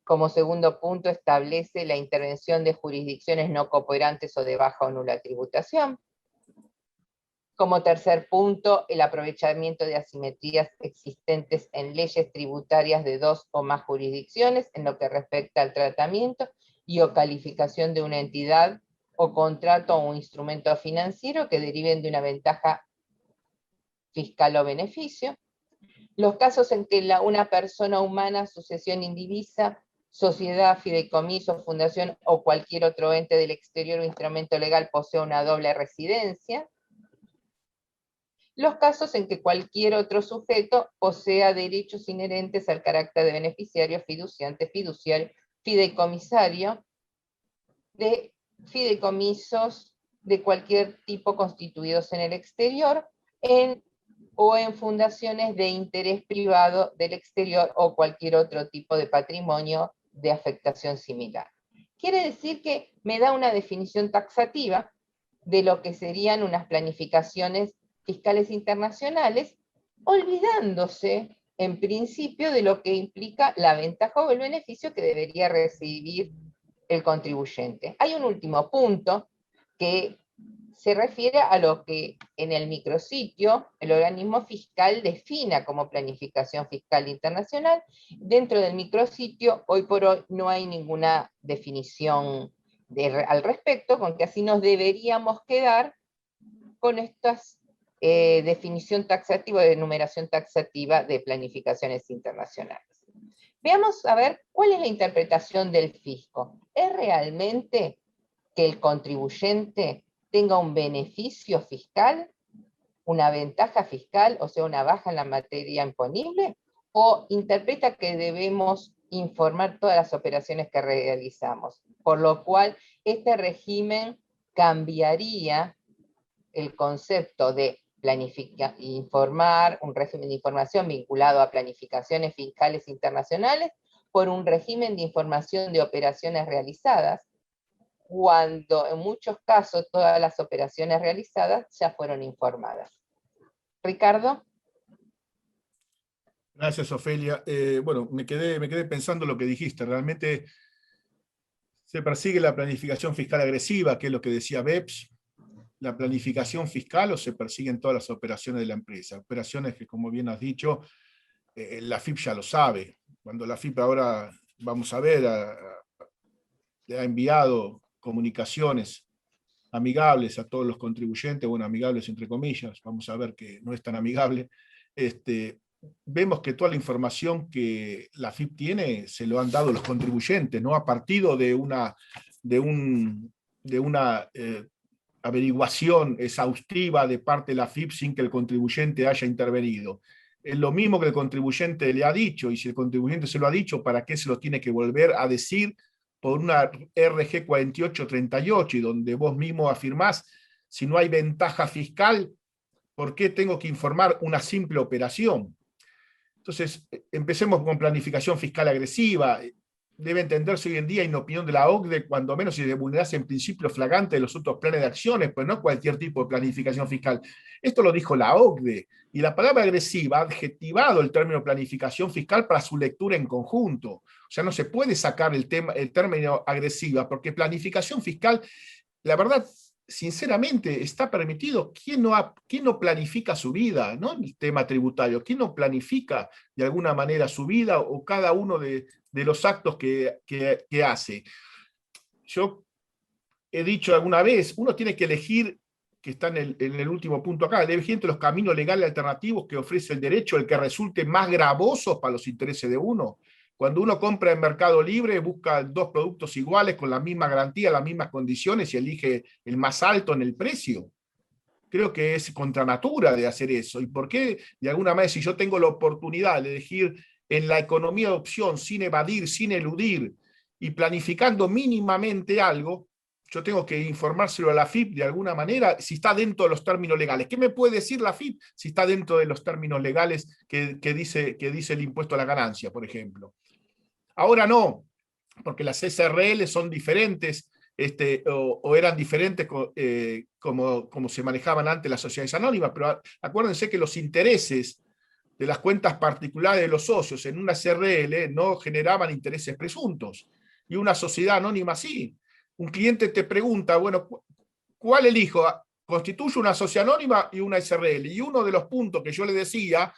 Como segundo punto, establece la intervención de jurisdicciones no cooperantes o de baja o nula tributación. Como tercer punto, el aprovechamiento de asimetrías existentes en leyes tributarias de 2 o más jurisdicciones en lo que respecta al tratamiento y o calificación de una entidad o contrato o un instrumento financiero que deriven de una ventaja fiscal o beneficio. Los casos en que una persona humana, sucesión indivisa, sociedad, fideicomiso, fundación o cualquier otro ente del exterior o instrumento legal posea una doble residencia. Los casos en que cualquier otro sujeto posea derechos inherentes al carácter de beneficiario, fiduciante, fiduciario, fideicomisario, de fideicomisos de cualquier tipo constituidos en el exterior, o en fundaciones de interés privado del exterior o cualquier otro tipo de patrimonio de afectación similar. Quiere decir que me da una definición taxativa de lo que serían unas planificaciones fiscales internacionales, olvidándose en principio de lo que implica la ventaja o el beneficio que debería recibir el contribuyente. Hay un último punto que se refiere a lo que en el micrositio el organismo fiscal defina como planificación fiscal internacional. Dentro del micrositio, hoy por hoy, no hay ninguna definición al respecto, con que así nos deberíamos quedar con estas definición taxativa, de enumeración taxativa de planificaciones internacionales. Veamos a ver cuál es la interpretación del fisco. ¿Es realmente que el contribuyente tenga un beneficio fiscal, una ventaja fiscal, o sea, una baja en la materia imponible? ¿O interpreta que debemos informar todas las operaciones que realizamos? Por lo cual, este régimen cambiaría el concepto de informar, un régimen de información vinculado a planificaciones fiscales internacionales, por un régimen de información de operaciones realizadas, cuando en muchos casos todas las operaciones realizadas ya fueron informadas. Ricardo. Gracias, Ofelia. Bueno, me quedé pensando lo que dijiste. Realmente se persigue la planificación fiscal agresiva, que es lo que decía BEPS, la planificación fiscal, o se persiguen todas las operaciones de la empresa. Operaciones que, como bien has dicho, la FIP ya lo sabe. Cuando la FIP ahora, vamos a ver, le ha enviado comunicaciones amigables a todos los contribuyentes, bueno, amigables entre comillas, vamos a ver que no es tan amigable, vemos que toda la información que la FIP tiene se lo han dado los contribuyentes, no a partir de una averiguación exhaustiva de parte de la FIP sin que el contribuyente haya intervenido. Es lo mismo que el contribuyente le ha dicho, y si el contribuyente se lo ha dicho, ¿para qué se lo tiene que volver a decir por una RG 4838, y donde vos mismo afirmás, si no hay ventaja fiscal, ¿por qué tengo que informar una simple operación? Entonces, empecemos con planificación fiscal agresiva. Debe entenderse hoy en día, en opinión de la OCDE, cuando menos si se vulnerase en principio flagrante de los otros planes de acciones, pues no cualquier tipo de planificación fiscal. Esto lo dijo la OCDE, y la palabra agresiva ha adjetivado el término planificación fiscal para su lectura en conjunto. O sea, no se puede sacar el término agresiva, porque planificación fiscal, la verdad, sinceramente, está permitido. ¿Quién no planifica su vida, ¿no? El tema tributario. ¿Quién no planifica de alguna manera su vida o cada uno de los actos que hace? Yo he dicho alguna vez, uno tiene que elegir, que está en el último punto acá, elegir entre los caminos legales alternativos que ofrece el derecho, el que resulte más gravoso para los intereses de uno. Cuando uno compra en Mercado Libre, busca dos productos iguales con la misma garantía, las mismas condiciones, y elige el más alto en el precio. Creo que es contra natura de hacer eso. ¿Y por qué? De alguna manera, si yo tengo la oportunidad de elegir en la economía de opción, sin evadir, sin eludir, y planificando mínimamente algo, yo tengo que informárselo a la FIP de alguna manera, si está dentro de los términos legales. ¿Qué me puede decir la FIP si está dentro de los términos legales que dice el impuesto a la ganancia, por ejemplo? Ahora no, porque las SRL son diferentes, o eran diferentes como se manejaban antes las sociedades anónimas, pero acuérdense que los intereses de las cuentas particulares de los socios en una SRL no generaban intereses presuntos, y una sociedad anónima sí. Un cliente te pregunta, bueno, ¿cuál elijo? constituye una sociedad anónima y una SRL. Y uno de los puntos que yo le decía,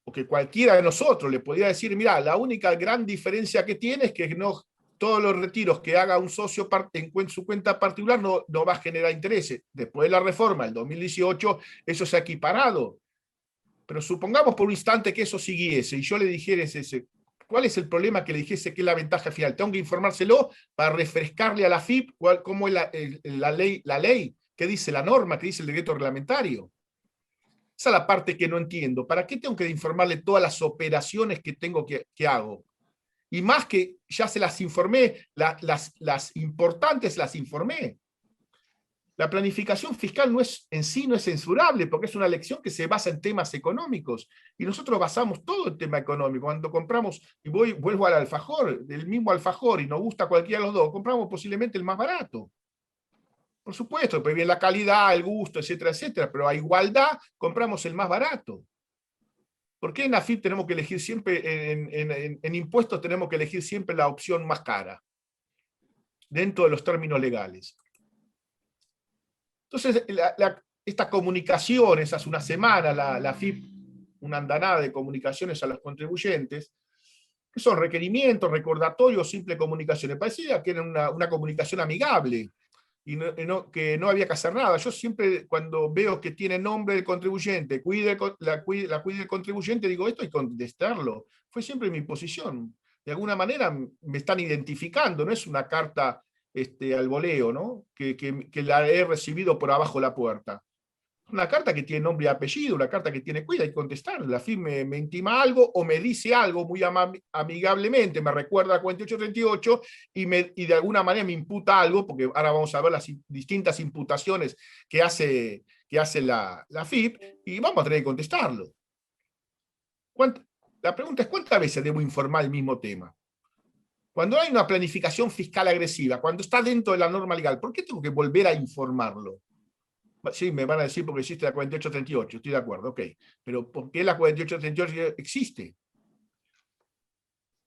o que cualquiera de nosotros le podía decir, mira, la única gran diferencia que tiene es que no, todos los retiros que haga un socio en su cuenta particular no va a generar intereses. Después de la reforma, el 2018, eso se ha equiparado. Pero supongamos por un instante que eso siguiese y yo le dijera ¿cuál es el problema que le dijese que es la ventaja final? Tengo que informárselo para refrescarle a la FIP cómo es la ley, qué dice la norma, qué dice el decreto reglamentario. Esa es la parte que no entiendo. ¿Para qué tengo que informarle todas las operaciones que hago? Y más que ya se las informé, las importantes las informé. La planificación fiscal en sí no es censurable, porque es una elección que se basa en temas económicos. Y nosotros basamos todo en tema económico. Cuando compramos, y vuelvo al alfajor, del mismo alfajor, y nos gusta cualquiera de los dos, compramos posiblemente el más barato. Por supuesto, pues bien la calidad, el gusto, etcétera, etcétera, pero a igualdad compramos el más barato. ¿Por qué en AFIP tenemos que elegir siempre, en impuestos tenemos que elegir siempre la opción más cara? Dentro de los términos legales. Entonces, esta comunicaciones, hace una semana la AFIP, una andanada de comunicaciones a los contribuyentes, que son requerimientos, recordatorios, simple comunicaciones. Parecía que era una comunicación amigable, y que no había que hacer nada. Yo siempre, cuando veo que tiene nombre del contribuyente, la cuide el contribuyente, digo, esto hay que contestarlo. Fue siempre mi posición. De alguna manera me están identificando, no es una carta al voleo, ¿no? Que la he recibido por abajo de la puerta. Una carta que tiene nombre y apellido, una carta que tiene cuida, hay que contestar. La FIP me intima algo o me dice algo muy amigablemente, me recuerda a 4838 y de alguna manera me imputa algo, porque ahora vamos a ver las distintas imputaciones que hace la FIP y vamos a tener que contestarlo. La pregunta es, ¿cuántas veces debo informar el mismo tema? Cuando hay una planificación fiscal agresiva, cuando está dentro de la norma legal, ¿por qué tengo que volver a informarlo? Sí, me van a decir porque existe la 4838, estoy de acuerdo, ok. Pero ¿por qué la 4838 existe?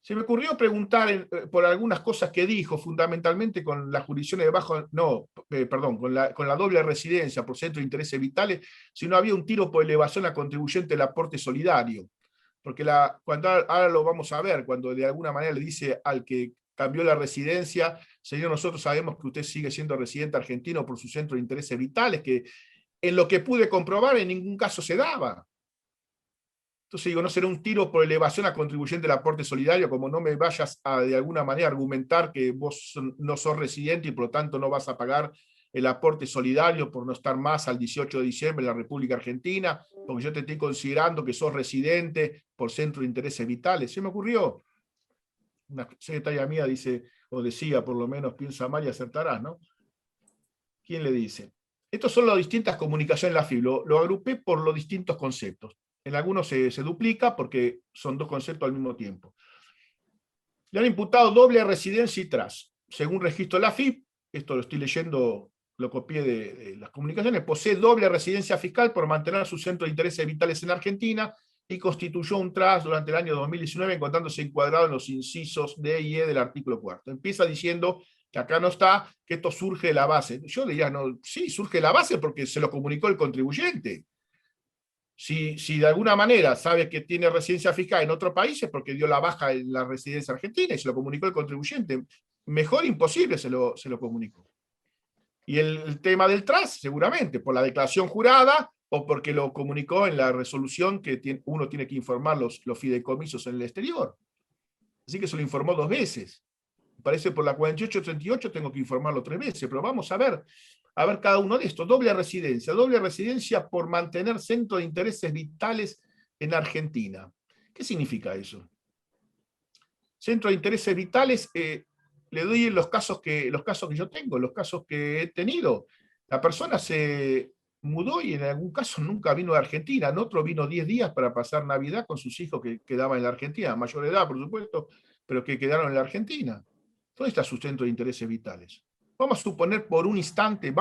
Se me ocurrió preguntar por algunas cosas que dijo, fundamentalmente con las jurisdicciones de bajo, con la doble residencia por centro de intereses vitales, si no había un tiro por elevación a contribuyente del aporte solidario. Porque ahora lo vamos a ver, cuando de alguna manera le dice al que cambió la residencia, señor, nosotros sabemos que usted sigue siendo residente argentino por su centro de intereses vitales, que en lo que pude comprobar en ningún caso se daba. Entonces digo, no será un tiro por elevación a contribuyente del aporte solidario, como no me vayas a de alguna manera argumentar que vos no sos residente y por lo tanto no vas a pagar el aporte solidario por no estar más al 18 de diciembre en la República Argentina, porque yo te estoy considerando que sos residente por centro de intereses vitales. Se me ocurrió. Una secretaria mía dice, o decía por lo menos, piensa mal y acertarás, ¿no? ¿Quién le dice? Estas son las distintas comunicaciones de la FIP. Lo agrupé por los distintos conceptos. En algunos se duplica porque son dos conceptos al mismo tiempo. Le han imputado doble residencia y tras. Según registro de la FIP, esto lo estoy leyendo, lo copié de las comunicaciones, posee doble residencia fiscal por mantener su centro de intereses vitales en Argentina y constituyó un tras durante el año 2019 encontrándose encuadrado en los incisos D y E del artículo 4. Empieza diciendo que acá no está, que esto surge de la base. Yo diría, no, sí, surge de la base porque se lo comunicó el contribuyente. Si de alguna manera sabe que tiene residencia fiscal en otro país es porque dio la baja en la residencia argentina y se lo comunicó el contribuyente. Mejor imposible se lo comunicó. Y el tema del tras, seguramente, por la declaración jurada o porque lo comunicó en la resolución que uno tiene que informar los fideicomisos en el exterior. Así que se lo informó 2 veces. Parece por la 4838 tengo que informarlo 3 veces, pero vamos a ver cada uno de estos. Doble residencia por mantener centro de intereses vitales en Argentina. ¿Qué significa eso? Centro de intereses vitales, le doy los casos que yo tengo, los casos que he tenido. La persona se mudó y en algún caso nunca vino de Argentina, en otro vino 10 días para pasar Navidad con sus hijos que quedaban en la Argentina, mayor edad por supuesto, pero que quedaron en la Argentina. ¿Dónde está su centro de intereses vitales? Vamos a suponer por un instante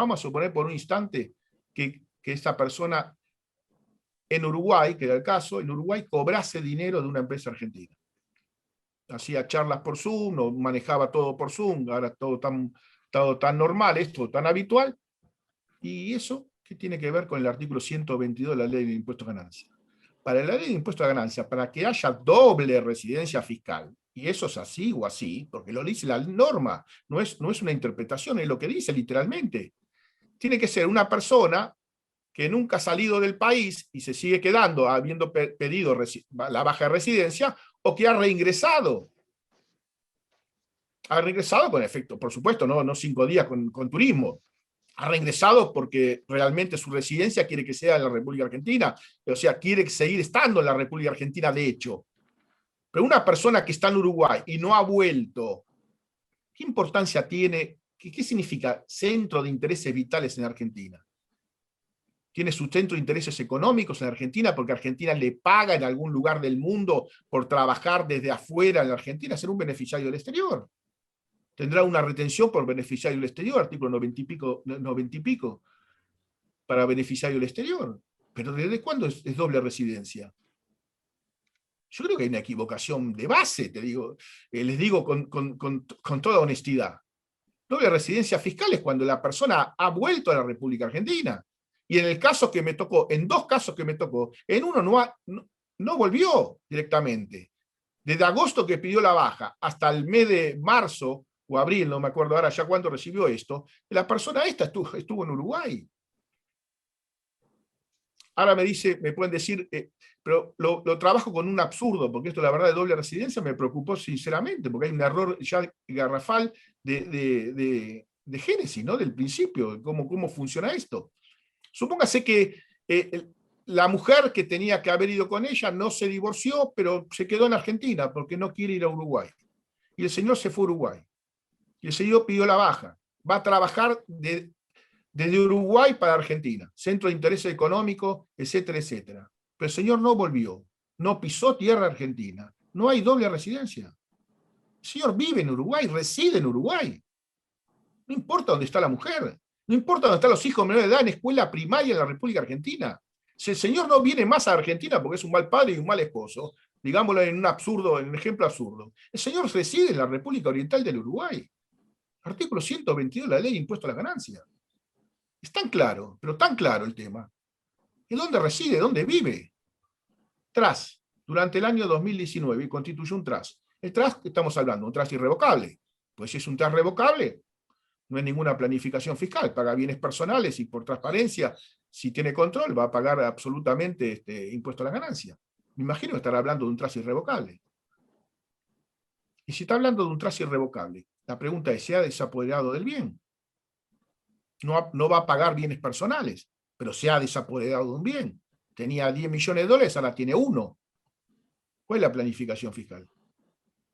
que esta persona en Uruguay, que era el caso, en Uruguay cobrase dinero de una empresa argentina. Hacía charlas por Zoom, o manejaba todo por Zoom, ahora todo tan normal, esto tan habitual, ¿Y eso qué tiene que ver con el artículo 122 de la Ley de Impuestos a Ganancias? Para la Ley de Impuestos a Ganancias, para que haya doble residencia fiscal, y eso es así o así, porque lo dice la norma, no es una interpretación, es lo que dice literalmente. Tiene que ser una persona que nunca ha salido del país y se sigue quedando habiendo pedido la baja residencia, o que ha reingresado. Ha reingresado con efecto, por supuesto, no 5 días con turismo. Ha reingresado porque realmente su residencia quiere que sea en la República Argentina, o sea, quiere seguir estando en la República Argentina de hecho. Pero una persona que está en Uruguay y no ha vuelto, ¿qué importancia tiene? ¿Qué significa centro de intereses vitales en Argentina? Tiene su centro de intereses económicos en Argentina porque Argentina le paga en algún lugar del mundo por trabajar desde afuera en la Argentina, ser un beneficiario del exterior. Tendrá una retención por beneficiario del exterior, artículo 90 y pico, para beneficiario del exterior. Pero ¿desde cuándo es doble residencia? Yo creo que hay una equivocación de base, te digo, les digo con toda honestidad. Doble residencia fiscal es cuando la persona ha vuelto a la República Argentina. Y en el caso que me tocó, en 2 casos que me tocó, en uno no volvió directamente. Desde agosto que pidió la baja hasta el mes de marzo o abril, no me acuerdo ahora ya cuándo recibió esto, la persona esta estuvo en Uruguay. Ahora me pueden decir, pero lo trabajo con un absurdo, porque esto la verdad de doble residencia me preocupó sinceramente, porque hay un error ya garrafal de génesis, ¿no? Del principio, cómo funciona esto. Supóngase que la mujer que tenía que haber ido con ella no se divorció, pero se quedó en Argentina porque no quiere ir a Uruguay. Y el señor se fue a Uruguay. Y el señor pidió la baja. Va a trabajar desde Uruguay para Argentina, centro de interés económico, etcétera, etcétera. Pero el señor no volvió, no pisó tierra argentina. No hay doble residencia. El señor vive en Uruguay, reside en Uruguay. No importa dónde está la mujer. No importa dónde están los hijos menores de edad en escuela primaria en la República Argentina. Si el señor no viene más a Argentina porque es un mal padre y un mal esposo, digámoslo en un ejemplo absurdo, el señor reside en la República Oriental del Uruguay. Artículo 122 de la Ley de Impuesto a la Ganancia. Es tan claro, pero tan claro el tema. ¿Y dónde reside? ¿Dónde vive? TRAS, durante el año 2019, constituyó un TRAS. El TRAS que estamos hablando, un TRAS irrevocable. Pues si es un TRAS revocable, no es ninguna planificación fiscal, paga bienes personales y por transparencia, si tiene control, va a pagar absolutamente impuesto a la ganancia. Me imagino que estará hablando de un TRAS irrevocable. Y si está hablando de un TRAS irrevocable, la pregunta es, ¿se ha desapoderado del bien? No va a pagar bienes personales, pero se ha desapoderado de un bien. Tenía 10 millones de dólares, ahora tiene 1. ¿Cuál es la planificación fiscal?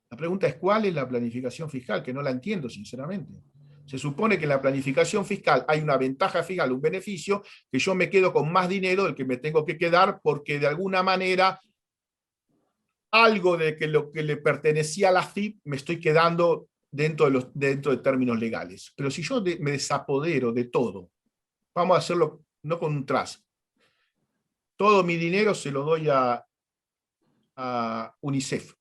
La pregunta es, ¿cuál es la planificación fiscal? Que no la entiendo, sinceramente. Se supone que en la planificación fiscal hay una ventaja fiscal, un beneficio, que yo me quedo con más dinero del que me tengo que quedar porque de alguna manera algo de que lo que le pertenecía a la FIP me estoy quedando dentro de términos legales. Pero si yo me desapodero de todo, vamos a hacerlo no con un TRAS, todo mi dinero se lo doy a UNICEF.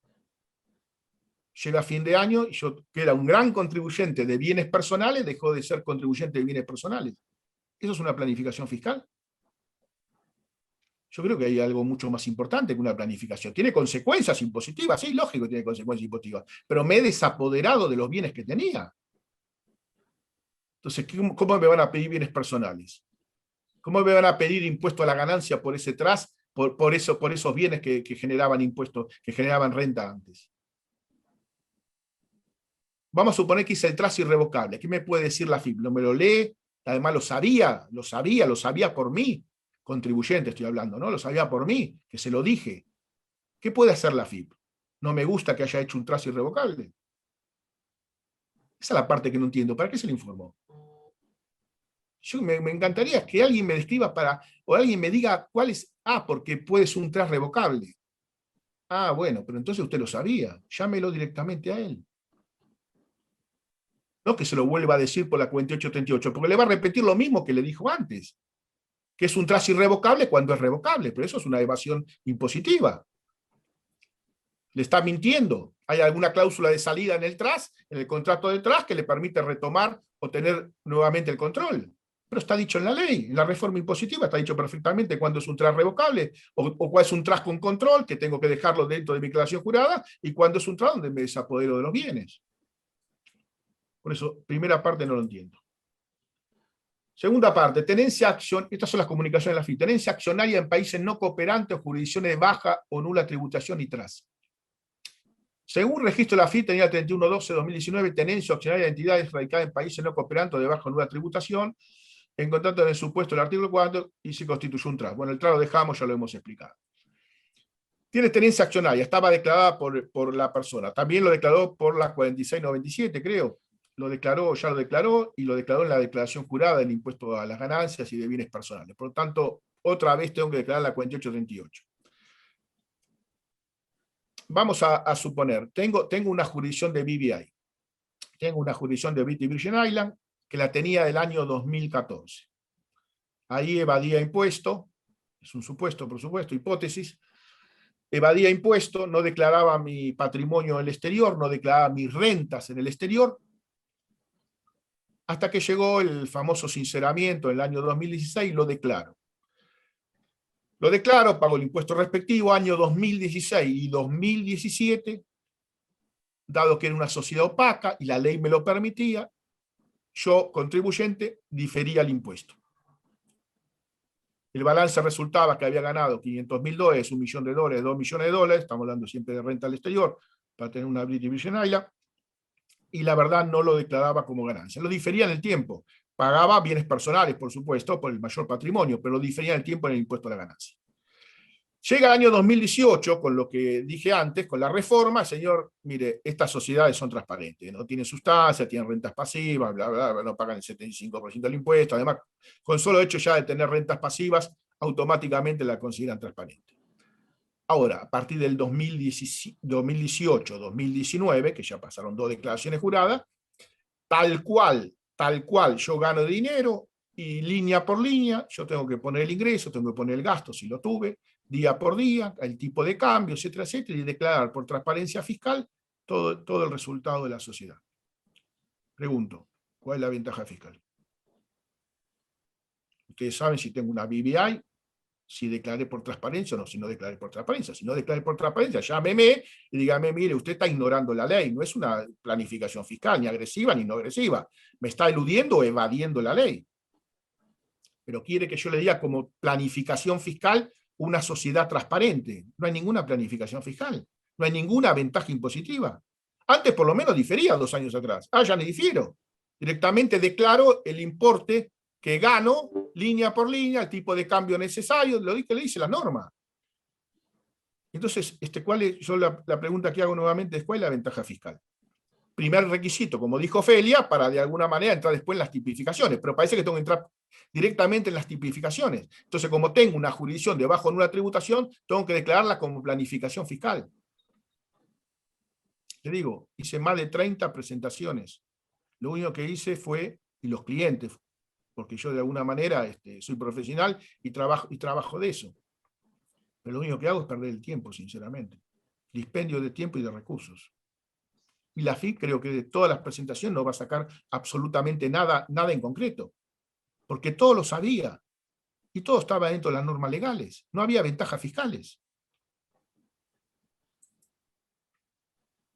Llega a fin de año y yo, que era un gran contribuyente de bienes personales, dejó de ser contribuyente de bienes personales. ¿Eso es una planificación fiscal? Yo creo que hay algo mucho más importante que una planificación. Tiene consecuencias impositivas, sí, lógico que tiene consecuencias impositivas, pero me he desapoderado de los bienes que tenía. Entonces, ¿cómo me van a pedir bienes personales? ¿Cómo me van a pedir impuesto a la ganancia por ese TRAS, por esos bienes que generaban impuestos, que generaban renta antes? Vamos a suponer que hice el TRAS irrevocable. ¿Qué me puede decir la FIP? ¿No me lo lee? Además lo sabía por mí. Contribuyente estoy hablando, ¿no? Lo sabía por mí, que se lo dije. ¿Qué puede hacer la FIP? No me gusta que haya hecho un TRAS irrevocable. Esa es la parte que no entiendo. ¿Para qué se le informó? Yo me encantaría que alguien me describa o alguien me diga cuál es. Porque puede ser un TRAS revocable. Bueno, pero entonces usted lo sabía. Llámelo directamente a él. No que se lo vuelva a decir por la 4838, porque le va a repetir lo mismo que le dijo antes, que es un TRAS irrevocable cuando es revocable, pero eso es una evasión impositiva. Le está mintiendo. Hay alguna cláusula de salida en el TRAS, en el contrato de TRAS, que le permite retomar o tener nuevamente el control. Pero está dicho en la ley, en la reforma impositiva está dicho perfectamente cuándo es un trust revocable o cuál es un trust con control, que tengo que dejarlo dentro de mi declaración jurada, y cuándo es un trust donde me desapodero de los bienes. Por eso, primera parte no lo entiendo. Segunda parte, tenencia acción, estas son las comunicaciones de la FI, tenencia accionaria en países no cooperantes o jurisdicciones de baja o nula tributación y trust. Según registro de la FI, tenía el 31/12/2019 tenencia accionaria de entidades radicadas en países no cooperantes o de baja o nula tributación, en contacto con el supuesto del artículo 4 y se constituyó un trust. Bueno, el trust lo dejamos, ya lo hemos explicado. Tiene tenencia accionaria, estaba declarada por la persona. También lo declaró por la 4697, creo. Ya lo declaró y lo declaró en la declaración jurada del impuesto a las ganancias y de bienes personales. Por lo tanto, otra vez tengo que declarar la 4838. Vamos a suponer, tengo una jurisdicción de BVI. Tengo una jurisdicción de British Virgin Island que la tenía del año 2014. Ahí evadía impuesto, es un supuesto, por supuesto, hipótesis. Evadía impuesto, no declaraba mi patrimonio en el exterior, no declaraba mis rentas en el exterior, hasta que llegó el famoso sinceramiento en el año 2016 y lo declaro. Lo declaro, pago el impuesto respectivo, año 2016 y 2017, dado que era una sociedad opaca y la ley me lo permitía, yo, contribuyente, difería el impuesto. El balance resultaba que había ganado $500.000, $1 millón, $2 millones, estamos hablando siempre de renta al exterior, para tener una British Virgin Island, y la verdad no lo declaraba como ganancia. Lo difería en el tiempo. Pagaba bienes personales, por supuesto, por el mayor patrimonio, pero lo difería en el tiempo en el impuesto a la ganancia. Llega el año 2018, con lo que dije antes, con la reforma, señor, mire, estas sociedades son transparentes, no tienen sustancia, tienen rentas pasivas, bla, bla, bla, no pagan el 75% del impuesto, además, con solo hecho ya de tener rentas pasivas, automáticamente la consideran transparente. Ahora, a partir del 2018-2019, que ya pasaron 2 declaraciones juradas, tal cual yo gano dinero y línea por línea, yo tengo que poner el ingreso, tengo que poner el gasto si lo tuve, día por día, el tipo de cambio, etcétera, etcétera, y declarar por transparencia fiscal todo el resultado de la sociedad. Pregunto, ¿cuál es la ventaja fiscal? Ustedes saben si tengo una BVI, si declaré por transparencia o no, si no declaré por transparencia. Si no declaré por transparencia, llámeme y dígame, mire, usted está ignorando la ley, no es una planificación fiscal, ni agresiva ni no agresiva. Me está eludiendo o evadiendo la ley. Pero quiere que yo le diga como planificación fiscal una sociedad transparente. No hay ninguna planificación fiscal, no hay ninguna ventaja impositiva. Antes por lo menos difería 2 años atrás. Ya ni difiero. Directamente declaro el importe que gano, línea por línea, el tipo de cambio necesario, lo que le dice la norma. Entonces, la pregunta que hago nuevamente es, ¿cuál es la ventaja fiscal? Primer requisito, como dijo Ofelia, para de alguna manera entrar después en las tipificaciones, pero parece que tengo que entrar directamente en las tipificaciones. Entonces, como tengo una jurisdicción de bajo nula tributación, tengo que declararla como planificación fiscal. Te digo, hice más de 30 presentaciones. Lo único que hice fue, y los clientes, porque yo de alguna manera soy profesional y trabajo de eso. Pero lo único que hago es perder el tiempo, sinceramente. Dispendio de tiempo y de recursos. Y la FIP creo que de todas las presentaciones no va a sacar absolutamente nada en concreto. Porque todo lo sabía. Y todo estaba dentro de las normas legales. No había ventajas fiscales.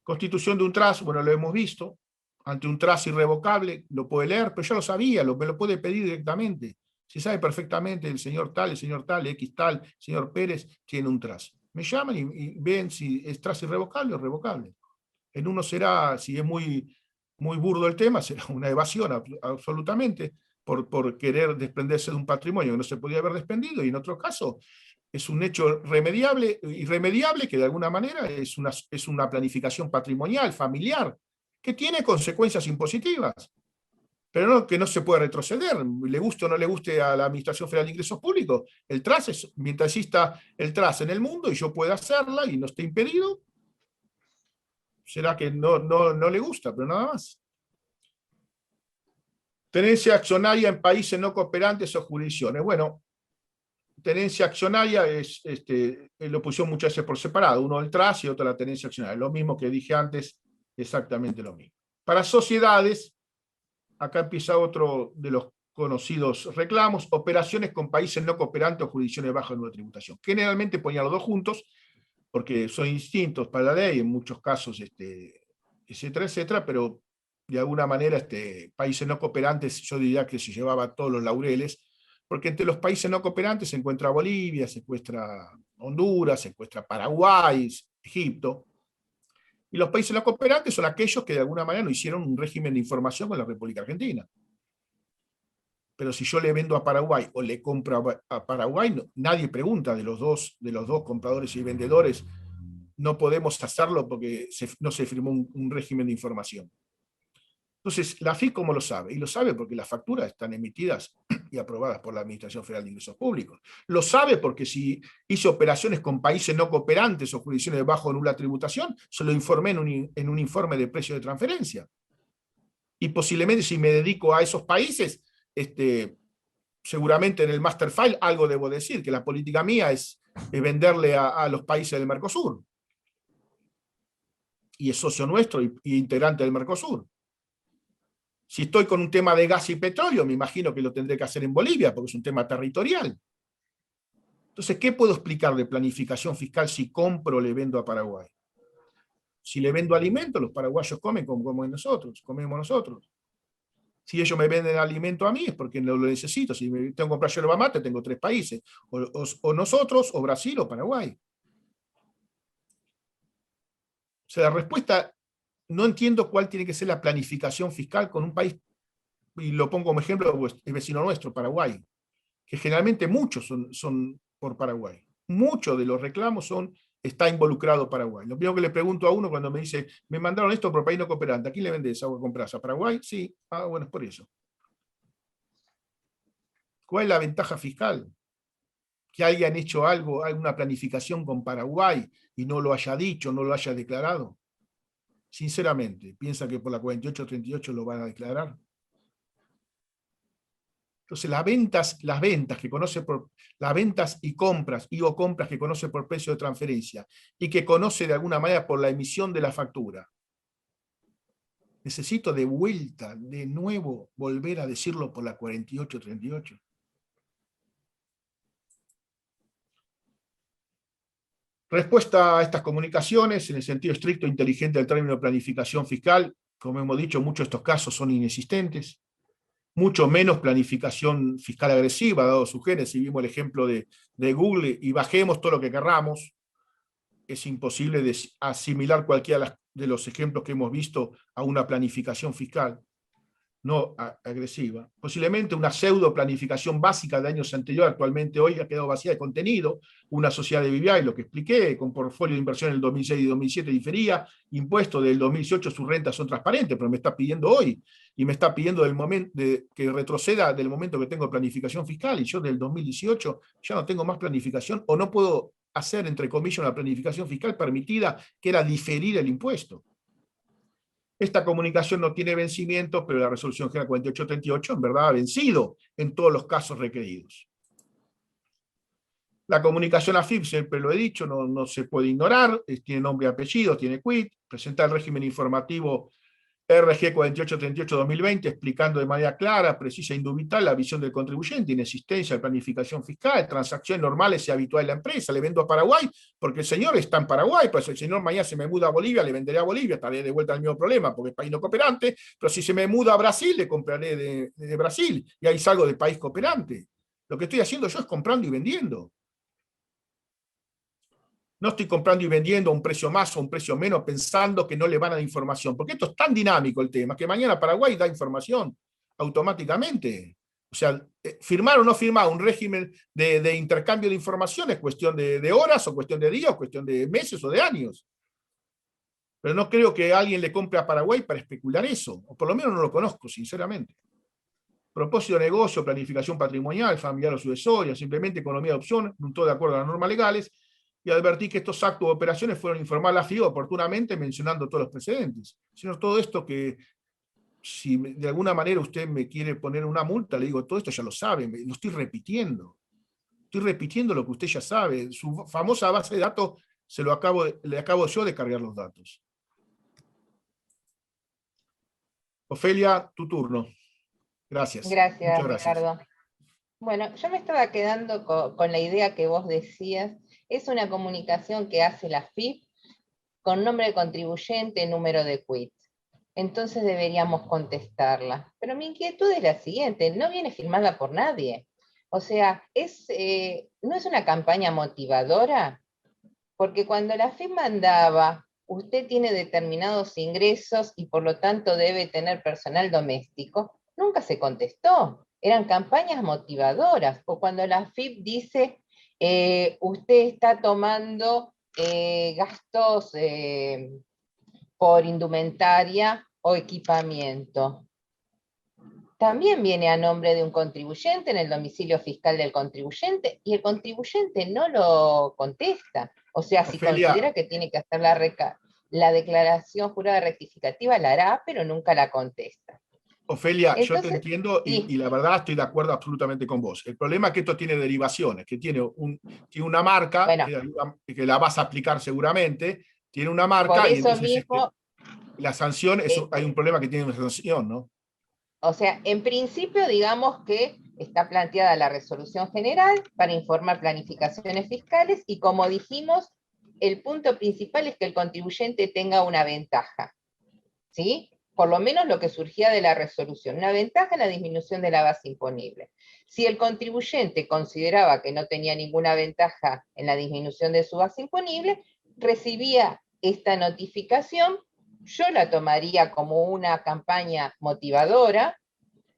Constitución de un trust, bueno, lo hemos visto. Ante un trust irrevocable, lo puede leer, pero ya lo sabía, me lo puede pedir directamente. Se sabe perfectamente el señor tal, X tal, el señor Pérez tiene un trust. Me llaman y ven si es trust irrevocable o revocable. En uno será, si es muy burdo el tema, será una evasión absolutamente por querer desprenderse de un patrimonio que no se podía haber desprendido, y en otro caso es un hecho irremediable que de alguna manera es una planificación patrimonial, familiar, que tiene consecuencias impositivas, pero que no se puede retroceder, le guste o no le guste a la Administración Federal de Ingresos Públicos. El TRAS es, mientras exista el TRAS en el mundo y yo pueda hacerla y no esté impedido, será que no le gusta, pero nada más. Tenencia accionaria en países no cooperantes o jurisdicciones. Bueno, tenencia accionaria lo pusieron muchas veces por separado, uno el TRAS y otro la tenencia accionaria. Lo mismo que dije antes, exactamente lo mismo. Para sociedades, acá empieza otro de los conocidos reclamos, operaciones con países no cooperantes o jurisdicciones bajas en una tributación. Generalmente ponía los dos juntos, porque son distintos para la ley, en muchos casos, etcétera, etcétera, pero de alguna manera países no cooperantes yo diría que se llevaba todos los laureles, porque entre los países no cooperantes se encuentra Bolivia, se encuentra Honduras, se encuentra Paraguay, Egipto, y los países no cooperantes son aquellos que de alguna manera no hicieron un régimen de información con la República Argentina. Pero si yo le vendo a Paraguay o le compro a Paraguay, nadie pregunta de los dos compradores y vendedores, no podemos hacerlo porque no se firmó un régimen de información. Entonces, la AFIP, ¿cómo lo sabe? Y lo sabe porque las facturas están emitidas y aprobadas por la Administración Federal de Ingresos Públicos. Lo sabe porque si hizo operaciones con países no cooperantes o jurisdicciones de bajo o nula tributación, se lo informé en un informe de precio de transferencia. Y posiblemente si me dedico a esos países, seguramente en el master file algo debo decir, que la política mía es venderle a los países del Mercosur. Y es socio nuestro y integrante del Mercosur. Si estoy con un tema de gas y petróleo, me imagino que lo tendré que hacer en Bolivia, porque es un tema territorial. Entonces, ¿qué puedo explicar de planificación fiscal si compro o le vendo a Paraguay? Si le vendo alimento, los paraguayos comen como comemos nosotros. Si ellos me venden alimento a mí es porque lo necesito. Si tengo que comprar yerba mate, tengo 3 países. O nosotros, o Brasil, o Paraguay. O sea, la respuesta, no entiendo cuál tiene que ser la planificación fiscal con un país, y lo pongo como ejemplo, pues, el vecino nuestro, Paraguay, que generalmente muchos son por Paraguay. Muchos de los reclamos está involucrado Paraguay. Lo primero que le pregunto a uno cuando me dice, me mandaron esto por país no cooperante, ¿a quién le vendés agua compras? ¿A Paraguay? Sí. Ah, bueno, es por eso. ¿Cuál es la ventaja fiscal? Que hayan hecho alguna planificación con Paraguay y no lo haya dicho, no lo haya declarado. Sinceramente, ¿piensa que por la 4838 lo van a declarar? Entonces, las ventas que conoce las ventas y compras o compras que conoce por precio de transferencia y que conoce de alguna manera por la emisión de la factura. Necesito de vuelta, de nuevo, volver a decirlo por la 4838. Respuesta a estas comunicaciones, en el sentido estricto e inteligente del término de planificación fiscal, como hemos dicho, muchos de estos casos son inexistentes. Mucho menos planificación fiscal agresiva, dado su génesis. Vimos el ejemplo de Google y bajemos todo lo que querramos. Es imposible asimilar cualquiera de los ejemplos que hemos visto a una planificación fiscal no agresiva. Posiblemente una pseudo planificación básica de años anteriores, actualmente hoy ha quedado vacía de contenido. Una sociedad de BVI, lo que expliqué, con portfolio de inversión en el 2006 y 2007 difería, impuesto del 2018 sus rentas son transparentes, pero me está pidiendo hoy, y me está pidiendo que retroceda del momento que tengo planificación fiscal, y yo del 2018 ya no tengo más planificación, o no puedo hacer, entre comillas, una planificación fiscal permitida, que era diferir el impuesto. Esta comunicación no tiene vencimiento, pero la resolución general 4838 en verdad ha vencido en todos los casos requeridos. La comunicación AFIP, siempre lo he dicho, no se puede ignorar, tiene nombre y apellido, tiene quit, presenta el régimen informativo RG 4838-2020, explicando de manera clara, precisa e indubitable la visión del contribuyente, inexistencia de planificación fiscal, transacciones normales y habituales de la empresa. Le vendo a Paraguay porque el señor está en Paraguay, pues el señor mañana se me muda a Bolivia, le venderé a Bolivia, estaré de vuelta al mismo problema porque es país no cooperante, pero si se me muda a Brasil, le compraré de Brasil y ahí salgo del país cooperante. Lo que estoy haciendo yo es comprando y vendiendo. No estoy comprando y vendiendo a un precio más o un precio menos pensando que no le van a dar información, porque esto es tan dinámico el tema, que mañana Paraguay da información automáticamente. O sea, firmar o no firmar un régimen de intercambio de información es cuestión de horas, o cuestión de días, o cuestión de meses o de años. Pero no creo que alguien le compre a Paraguay para especular eso, o por lo menos no lo conozco, sinceramente. Propósito de negocio, planificación patrimonial, familiar o sucesoria, simplemente economía de opción, no todo de acuerdo a las normas legales, y advertí que estos actos o operaciones fueron informar a la FIO oportunamente mencionando todos los precedentes. Sino todo esto que, si de alguna manera usted me quiere poner una multa, le digo, todo esto ya lo sabe, lo estoy repitiendo. Estoy repitiendo lo que usted ya sabe. Su famosa base de datos, le acabo yo de cargar los datos. Ofelia, tu turno. Gracias. Muchas Gracias, gracias. Ricardo. Bueno, yo me estaba quedando con la idea que vos decías. Es una comunicación que hace la FIP con nombre de contribuyente, número de quit. Entonces deberíamos contestarla. Pero mi inquietud es la siguiente, no viene firmada por nadie. O sea, ¿no es una campaña motivadora? Porque cuando la FIP mandaba, usted tiene determinados ingresos y por lo tanto debe tener personal doméstico, nunca se contestó. Eran campañas motivadoras. O cuando la FIP dice, usted está tomando gastos por indumentaria o equipamiento. También viene a nombre de un contribuyente en el domicilio fiscal del contribuyente y el contribuyente no lo contesta. O sea, si Ofelia, considera que tiene que hacer la declaración jurada rectificativa, la hará, pero nunca la contesta. Ofelia, yo te Entonces, entiendo sí, y la verdad estoy de acuerdo absolutamente con vos. El problema es que esto tiene derivaciones, que tiene una marca, bueno, que la vas a aplicar seguramente, tiene una por marca y eso entonces mismo, la sanción, hay un problema que tiene una sanción, ¿no? o sea, en principio digamos que está planteada la resolución general para informar planificaciones fiscales y como dijimos, el punto principal es que el contribuyente tenga una ventaja, ¿sí? Por lo menos lo que surgía de la resolución, una ventaja en la disminución de la base imponible. Si el contribuyente consideraba que no tenía ninguna ventaja en la disminución de su base imponible, recibía esta notificación, yo la tomaría como una campaña motivadora,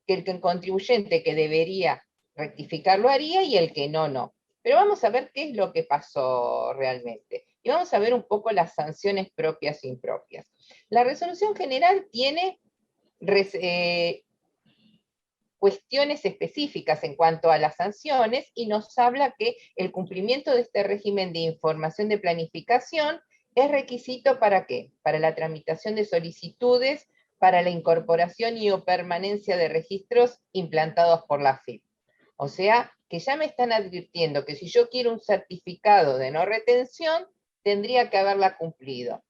que el contribuyente que debería rectificar lo haría y el que no, no. Pero vamos a ver qué es lo que pasó realmente. Y vamos a ver un poco las sanciones propias e impropias. La resolución general tiene cuestiones específicas en cuanto a las sanciones y nos habla que el cumplimiento de este régimen de información de planificación es requisito ¿para qué? Para la tramitación de solicitudes, para la incorporación y o permanencia de registros implantados por la FIP. O sea, que ya me están advirtiendo que si yo quiero un certificado de no retención, tendría que haberla cumplido.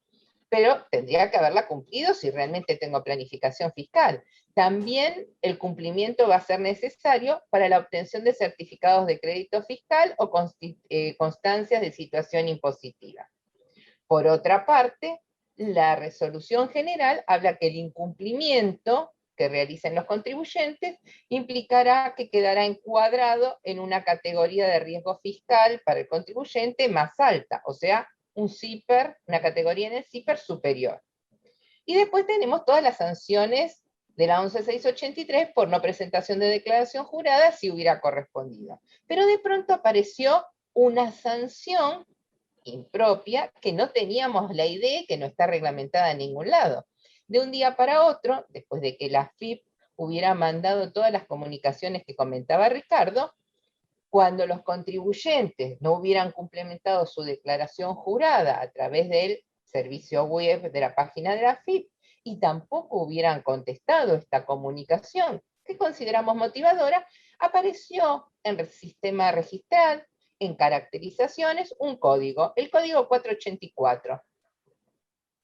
Pero tendría que haberla cumplido si realmente tengo planificación fiscal. También el cumplimiento va a ser necesario para la obtención de certificados de crédito fiscal o constancias de situación impositiva. Por otra parte, la resolución general habla que el incumplimiento que realicen los contribuyentes implicará que quedará encuadrado en una categoría de riesgo fiscal para el contribuyente más alta, o sea, un CIPER, una categoría en el CIPER superior. Y después tenemos todas las sanciones de la 11683 por no presentación de declaración jurada si hubiera correspondido. Pero de pronto apareció una sanción impropia que no teníamos la idea, que no está reglamentada en ningún lado. De un día para otro, después de que la FIP hubiera mandado todas las comunicaciones que comentaba Ricardo, cuando los contribuyentes no hubieran complementado su declaración jurada a través del servicio web de la página de la FIP y tampoco hubieran contestado esta comunicación que consideramos motivadora, apareció en el sistema registral, en caracterizaciones, un código, el código 484.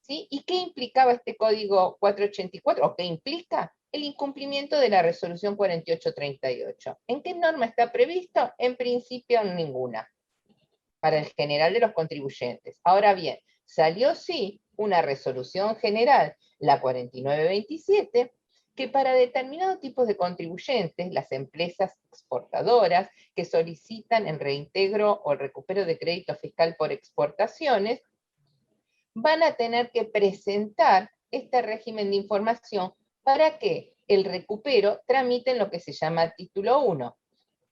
¿Sí? ¿Y qué implicaba este código 484? ¿O qué implica? El incumplimiento de la resolución 4838. ¿En qué norma está previsto? En principio en ninguna, para el general de los contribuyentes. Ahora bien, salió sí una resolución general, la 4927, que para determinados tipos de contribuyentes, las empresas exportadoras que solicitan el reintegro o el recupero de crédito fiscal por exportaciones, van a tener que presentar este régimen de información para que el recupero tramite en lo que se llama título 1,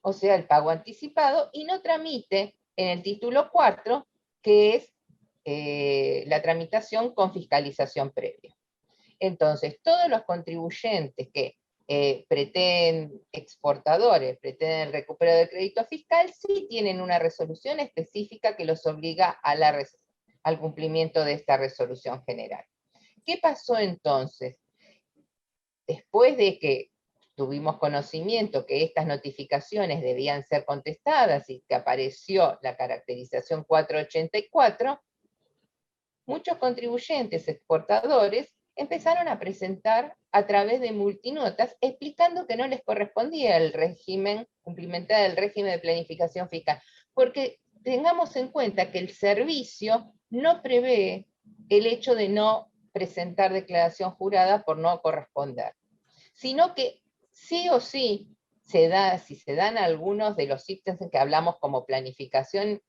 o sea, el pago anticipado, y no tramite en el título 4, que es la tramitación con fiscalización previa. Entonces, todos los contribuyentes que exportadores, pretenden el recupero de crédito fiscal, sí tienen una resolución específica que los obliga al cumplimiento de esta resolución general. ¿Qué pasó entonces? Después de que tuvimos conocimiento que estas notificaciones debían ser contestadas y que apareció la caracterización 484, muchos contribuyentes exportadores empezaron a presentar a través de multinotas explicando que no les correspondía el régimen, cumplimentar el régimen de planificación fiscal, porque tengamos en cuenta que el servicio no prevé el hecho de no presentar declaración jurada por no corresponder, sino que sí o sí si se dan algunos de los ítems en que hablamos como planificación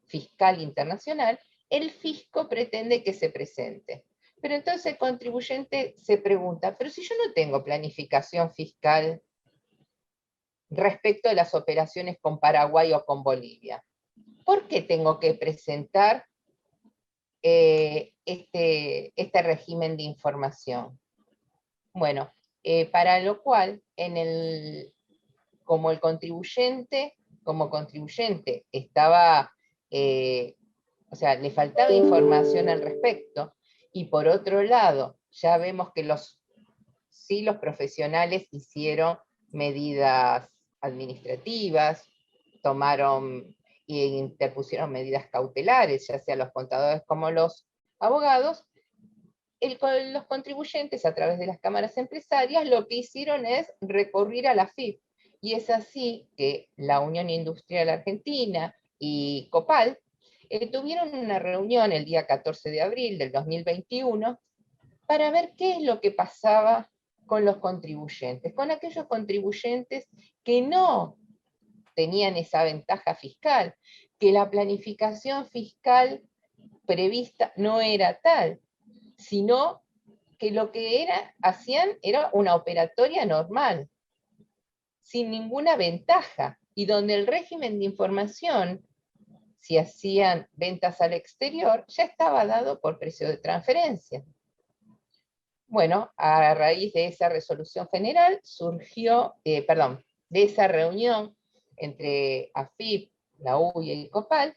fiscal internacional, el fisco pretende que se presente. Pero entonces el contribuyente se pregunta, pero si yo no tengo planificación fiscal respecto de las operaciones con Paraguay o con Bolivia, ¿por qué tengo que presentar este régimen de información? Bueno, para lo cual, como contribuyente estaba, o sea, le faltaba información al respecto, y por otro lado, ya vemos que los profesionales hicieron medidas administrativas, tomaron e interpusieron medidas cautelares, ya sea los contadores como los abogados. Los contribuyentes, a través de las cámaras empresarias, lo que hicieron es recurrir a la AFIP. Y es así que la Unión Industrial Argentina y Copal tuvieron una reunión el día 14 de abril del 2021 para ver qué es lo que pasaba con los contribuyentes, con aquellos contribuyentes que no tenían esa ventaja fiscal, que la planificación fiscal prevista no era tal, sino que lo que hacían era una operatoria normal, sin ninguna ventaja, y donde el régimen de información, si hacían ventas al exterior, ya estaba dado por precio de transferencia. Bueno, a raíz de esa resolución general surgió, de esa reunión entre AFIP, la UIA y Copal,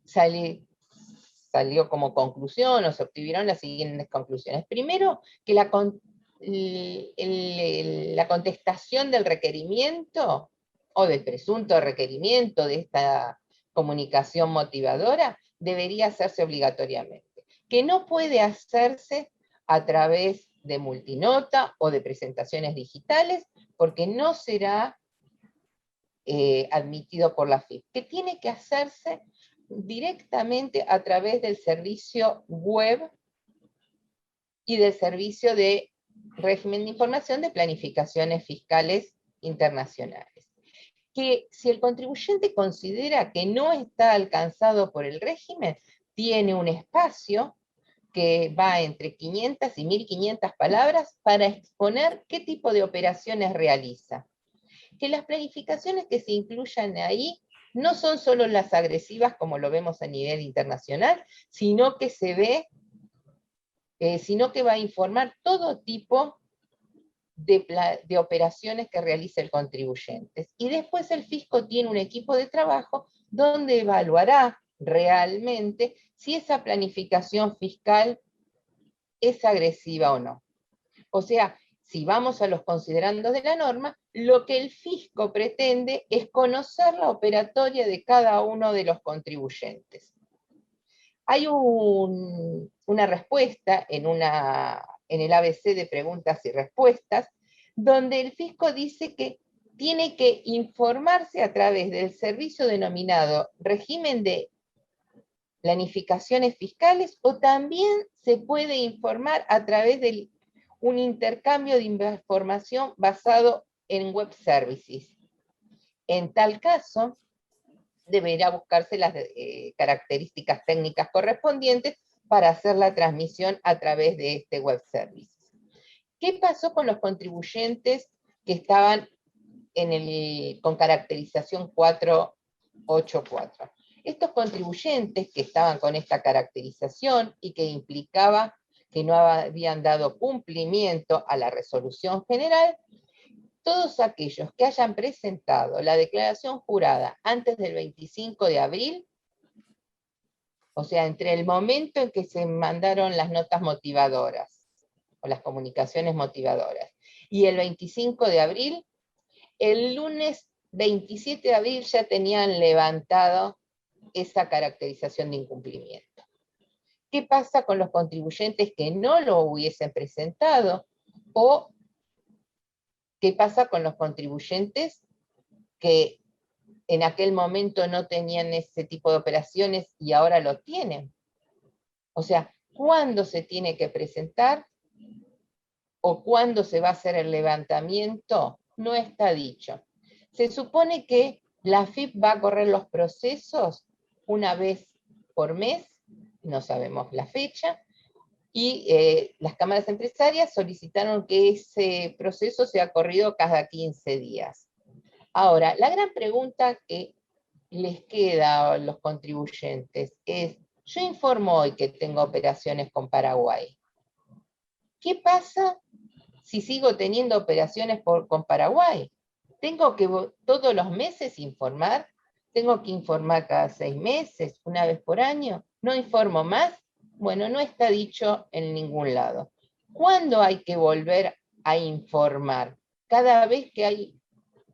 salió como conclusión, o se obtuvieron las siguientes conclusiones. Primero, que la contestación del requerimiento, o del presunto requerimiento de esta comunicación motivadora, debería hacerse obligatoriamente, que no puede hacerse a través de multinota o de presentaciones digitales, porque no será admitido por la AFIP, que tiene que hacerse directamente a través del servicio web y del servicio de régimen de información de planificaciones fiscales internacionales. Que si el contribuyente considera que no está alcanzado por el régimen, tiene un espacio que va entre 500 y 1500 palabras para exponer qué tipo de operaciones realiza. Que las planificaciones que se incluyan ahí no son solo las agresivas como lo vemos a nivel internacional, sino que va a informar todo tipo de operaciones que realice el contribuyente. Y después el fisco tiene un equipo de trabajo donde evaluará realmente si esa planificación fiscal es agresiva o no. O sea, si vamos a los considerandos de la norma, lo que el fisco pretende es conocer la operatoria de cada uno de los contribuyentes. Hay una respuesta en el ABC de preguntas y respuestas, donde el fisco dice que tiene que informarse a través del servicio denominado régimen de planificaciones fiscales, o también se puede informar a través de un intercambio de información basado en web services. En tal caso, deberá buscarse las características técnicas correspondientes para hacer la transmisión a través de este web service. ¿Qué pasó con los contribuyentes que estaban con caracterización 484? Estos contribuyentes que estaban con esta caracterización y que implicaba que no habían dado cumplimiento a la resolución general, todos aquellos que hayan presentado la declaración jurada antes del 25 de abril, o sea, entre el momento en que se mandaron las notas motivadoras, o las comunicaciones motivadoras, y el 25 de abril, el lunes 27 de abril ya tenían levantado esa caracterización de incumplimiento. ¿Qué pasa con los contribuyentes que no lo hubiesen presentado? ¿O qué pasa con los contribuyentes que en aquel momento no tenían ese tipo de operaciones y ahora lo tienen? O sea, ¿cuándo se tiene que presentar o cuándo se va a hacer el levantamiento? No está dicho. Se supone que la AFIP va a correr los procesos una vez por mes, no sabemos la fecha, y las cámaras empresarias solicitaron que ese proceso sea corrido cada 15 días. Ahora, la gran pregunta que les queda a los contribuyentes es, yo informo hoy que tengo operaciones con Paraguay. ¿Qué pasa si sigo teniendo operaciones con Paraguay? ¿Tengo que todos los meses informar? ¿Tengo que informar cada 6 meses, una vez por año? ¿No informo más? Bueno, no está dicho en ningún lado. ¿Cuándo hay que volver a informar? Cada vez que hay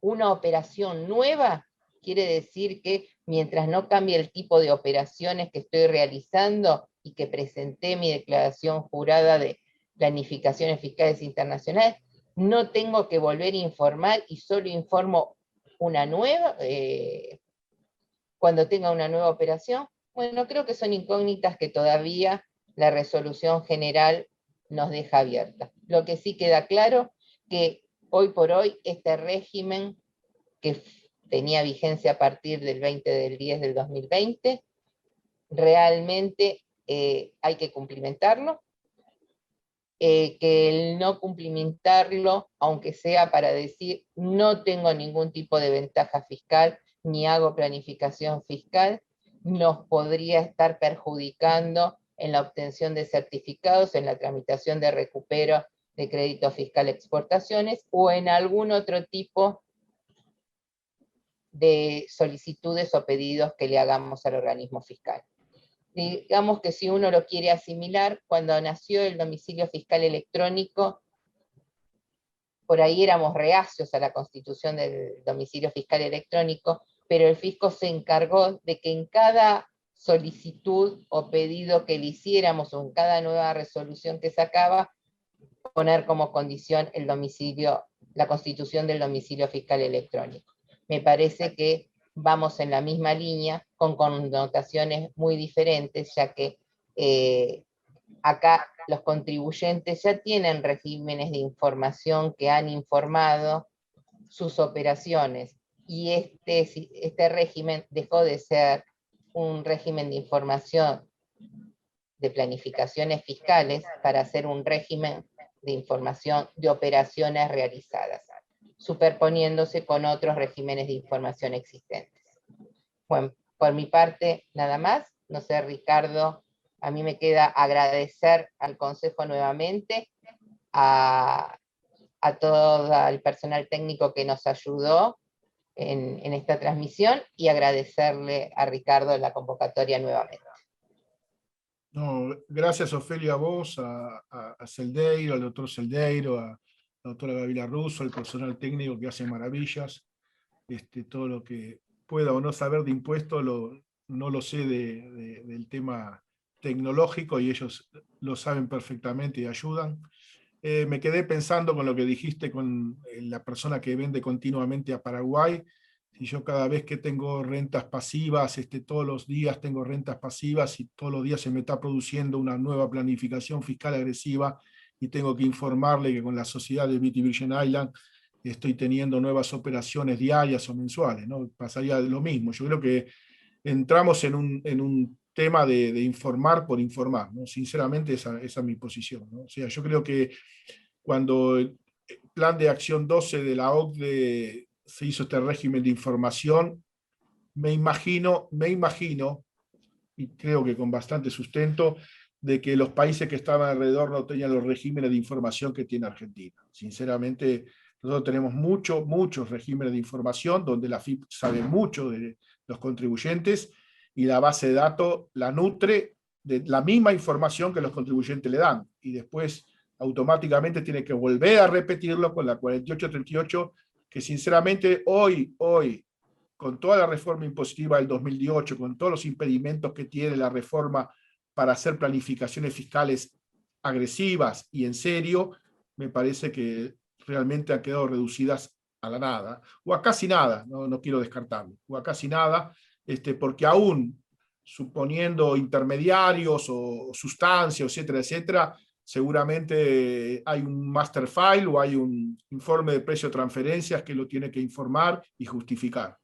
una operación nueva, quiere decir que mientras no cambie el tipo de operaciones que estoy realizando y que presenté mi declaración jurada de planificaciones fiscales internacionales, no tengo que volver a informar y solo informo una nueva, cuando tenga una nueva operación. Bueno, creo que son incógnitas que todavía la resolución general nos deja abierta. Lo que sí queda claro que hoy por hoy este régimen que tenía vigencia a partir del 20 del 10 del 2020, realmente hay que cumplimentarlo, que el no cumplimentarlo, aunque sea para decir no tengo ningún tipo de ventaja fiscal, ni hago planificación fiscal, nos podría estar perjudicando en la obtención de certificados, en la tramitación de recupero de crédito fiscal exportaciones o en algún otro tipo de solicitudes o pedidos que le hagamos al organismo fiscal. Digamos que si uno lo quiere asimilar, cuando nació el domicilio fiscal electrónico, por ahí éramos reacios a la constitución del domicilio fiscal electrónico, pero el fisco se encargó de que en cada solicitud o pedido que le hiciéramos o en cada nueva resolución que sacaba, poner como condición el domicilio, la constitución del domicilio fiscal electrónico. Me parece que vamos en la misma línea, con connotaciones muy diferentes, ya que acá los contribuyentes ya tienen regímenes de información que han informado sus operaciones, y este régimen dejó de ser un régimen de información de planificaciones fiscales para ser un régimen de información de operaciones realizadas, superponiéndose con otros regímenes de información existentes. Bueno, por mi parte, nada más. No sé, Ricardo, a mí me queda agradecer al Consejo nuevamente, a todo el personal técnico que nos ayudó en esta transmisión y agradecerle a Ricardo la convocatoria nuevamente. No, gracias, Ofelia, a vos, a Celdeiro, al doctor Celdeiro, a la doctora Gabriela Russo, al personal técnico que hace maravillas. Todo lo que pueda o no saber de impuestos no lo sé del tema tecnológico, y ellos lo saben perfectamente y ayudan. Me quedé pensando con lo que dijiste con la persona que vende continuamente a Paraguay. Si yo cada vez que tengo rentas pasivas, todos los días tengo rentas pasivas y todos los días se me está produciendo una nueva planificación fiscal agresiva y tengo que informarle que con la sociedad de Viti Virgin Island estoy teniendo nuevas operaciones diarias o mensuales, ¿no? Pasaría lo mismo. Yo creo que entramos en un tema de informar por informar, ¿no? Sinceramente esa es mi posición, ¿no? O sea, yo creo que cuando el plan de acción 12 de la OCDE se hizo este régimen de información, me imagino, y creo que con bastante sustento, de que los países que estaban alrededor no tenían los regímenes de información que tiene Argentina. Sinceramente, nosotros tenemos muchos regímenes de información donde la FIP sabe mucho de los contribuyentes y la base de datos la nutre de la misma información que los contribuyentes le dan, y después automáticamente tiene que volver a repetirlo con la 4838, que sinceramente hoy, con toda la reforma impositiva del 2018, con todos los impedimentos que tiene la reforma para hacer planificaciones fiscales agresivas y en serio, me parece que realmente han quedado reducidas a la nada, o a casi nada, no quiero descartarlo, o a casi nada, porque aún suponiendo intermediarios o sustancias, etcétera, etcétera, seguramente hay un master file o hay un informe de precio de transferencias que lo tiene que informar y justificar.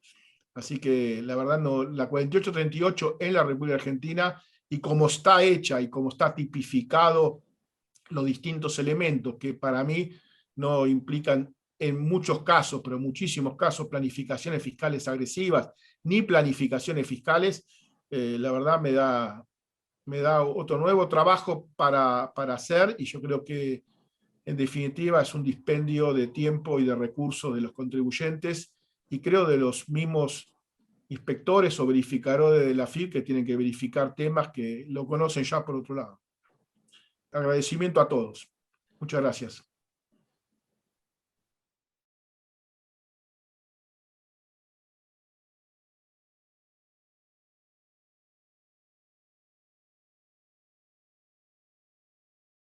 Así que la verdad, no, la 4838 en la República Argentina, y como está hecha y como está tipificado los distintos elementos que para mí no implican en muchos casos, pero en muchísimos casos, planificaciones fiscales agresivas, ni planificaciones fiscales, la verdad me da otro nuevo trabajo para hacer, y yo creo que en definitiva es un dispendio de tiempo y de recursos de los contribuyentes, y creo de los mismos inspectores o verificadores de la FIP que tienen que verificar temas que lo conocen ya por otro lado. Agradecimiento a todos. Muchas gracias.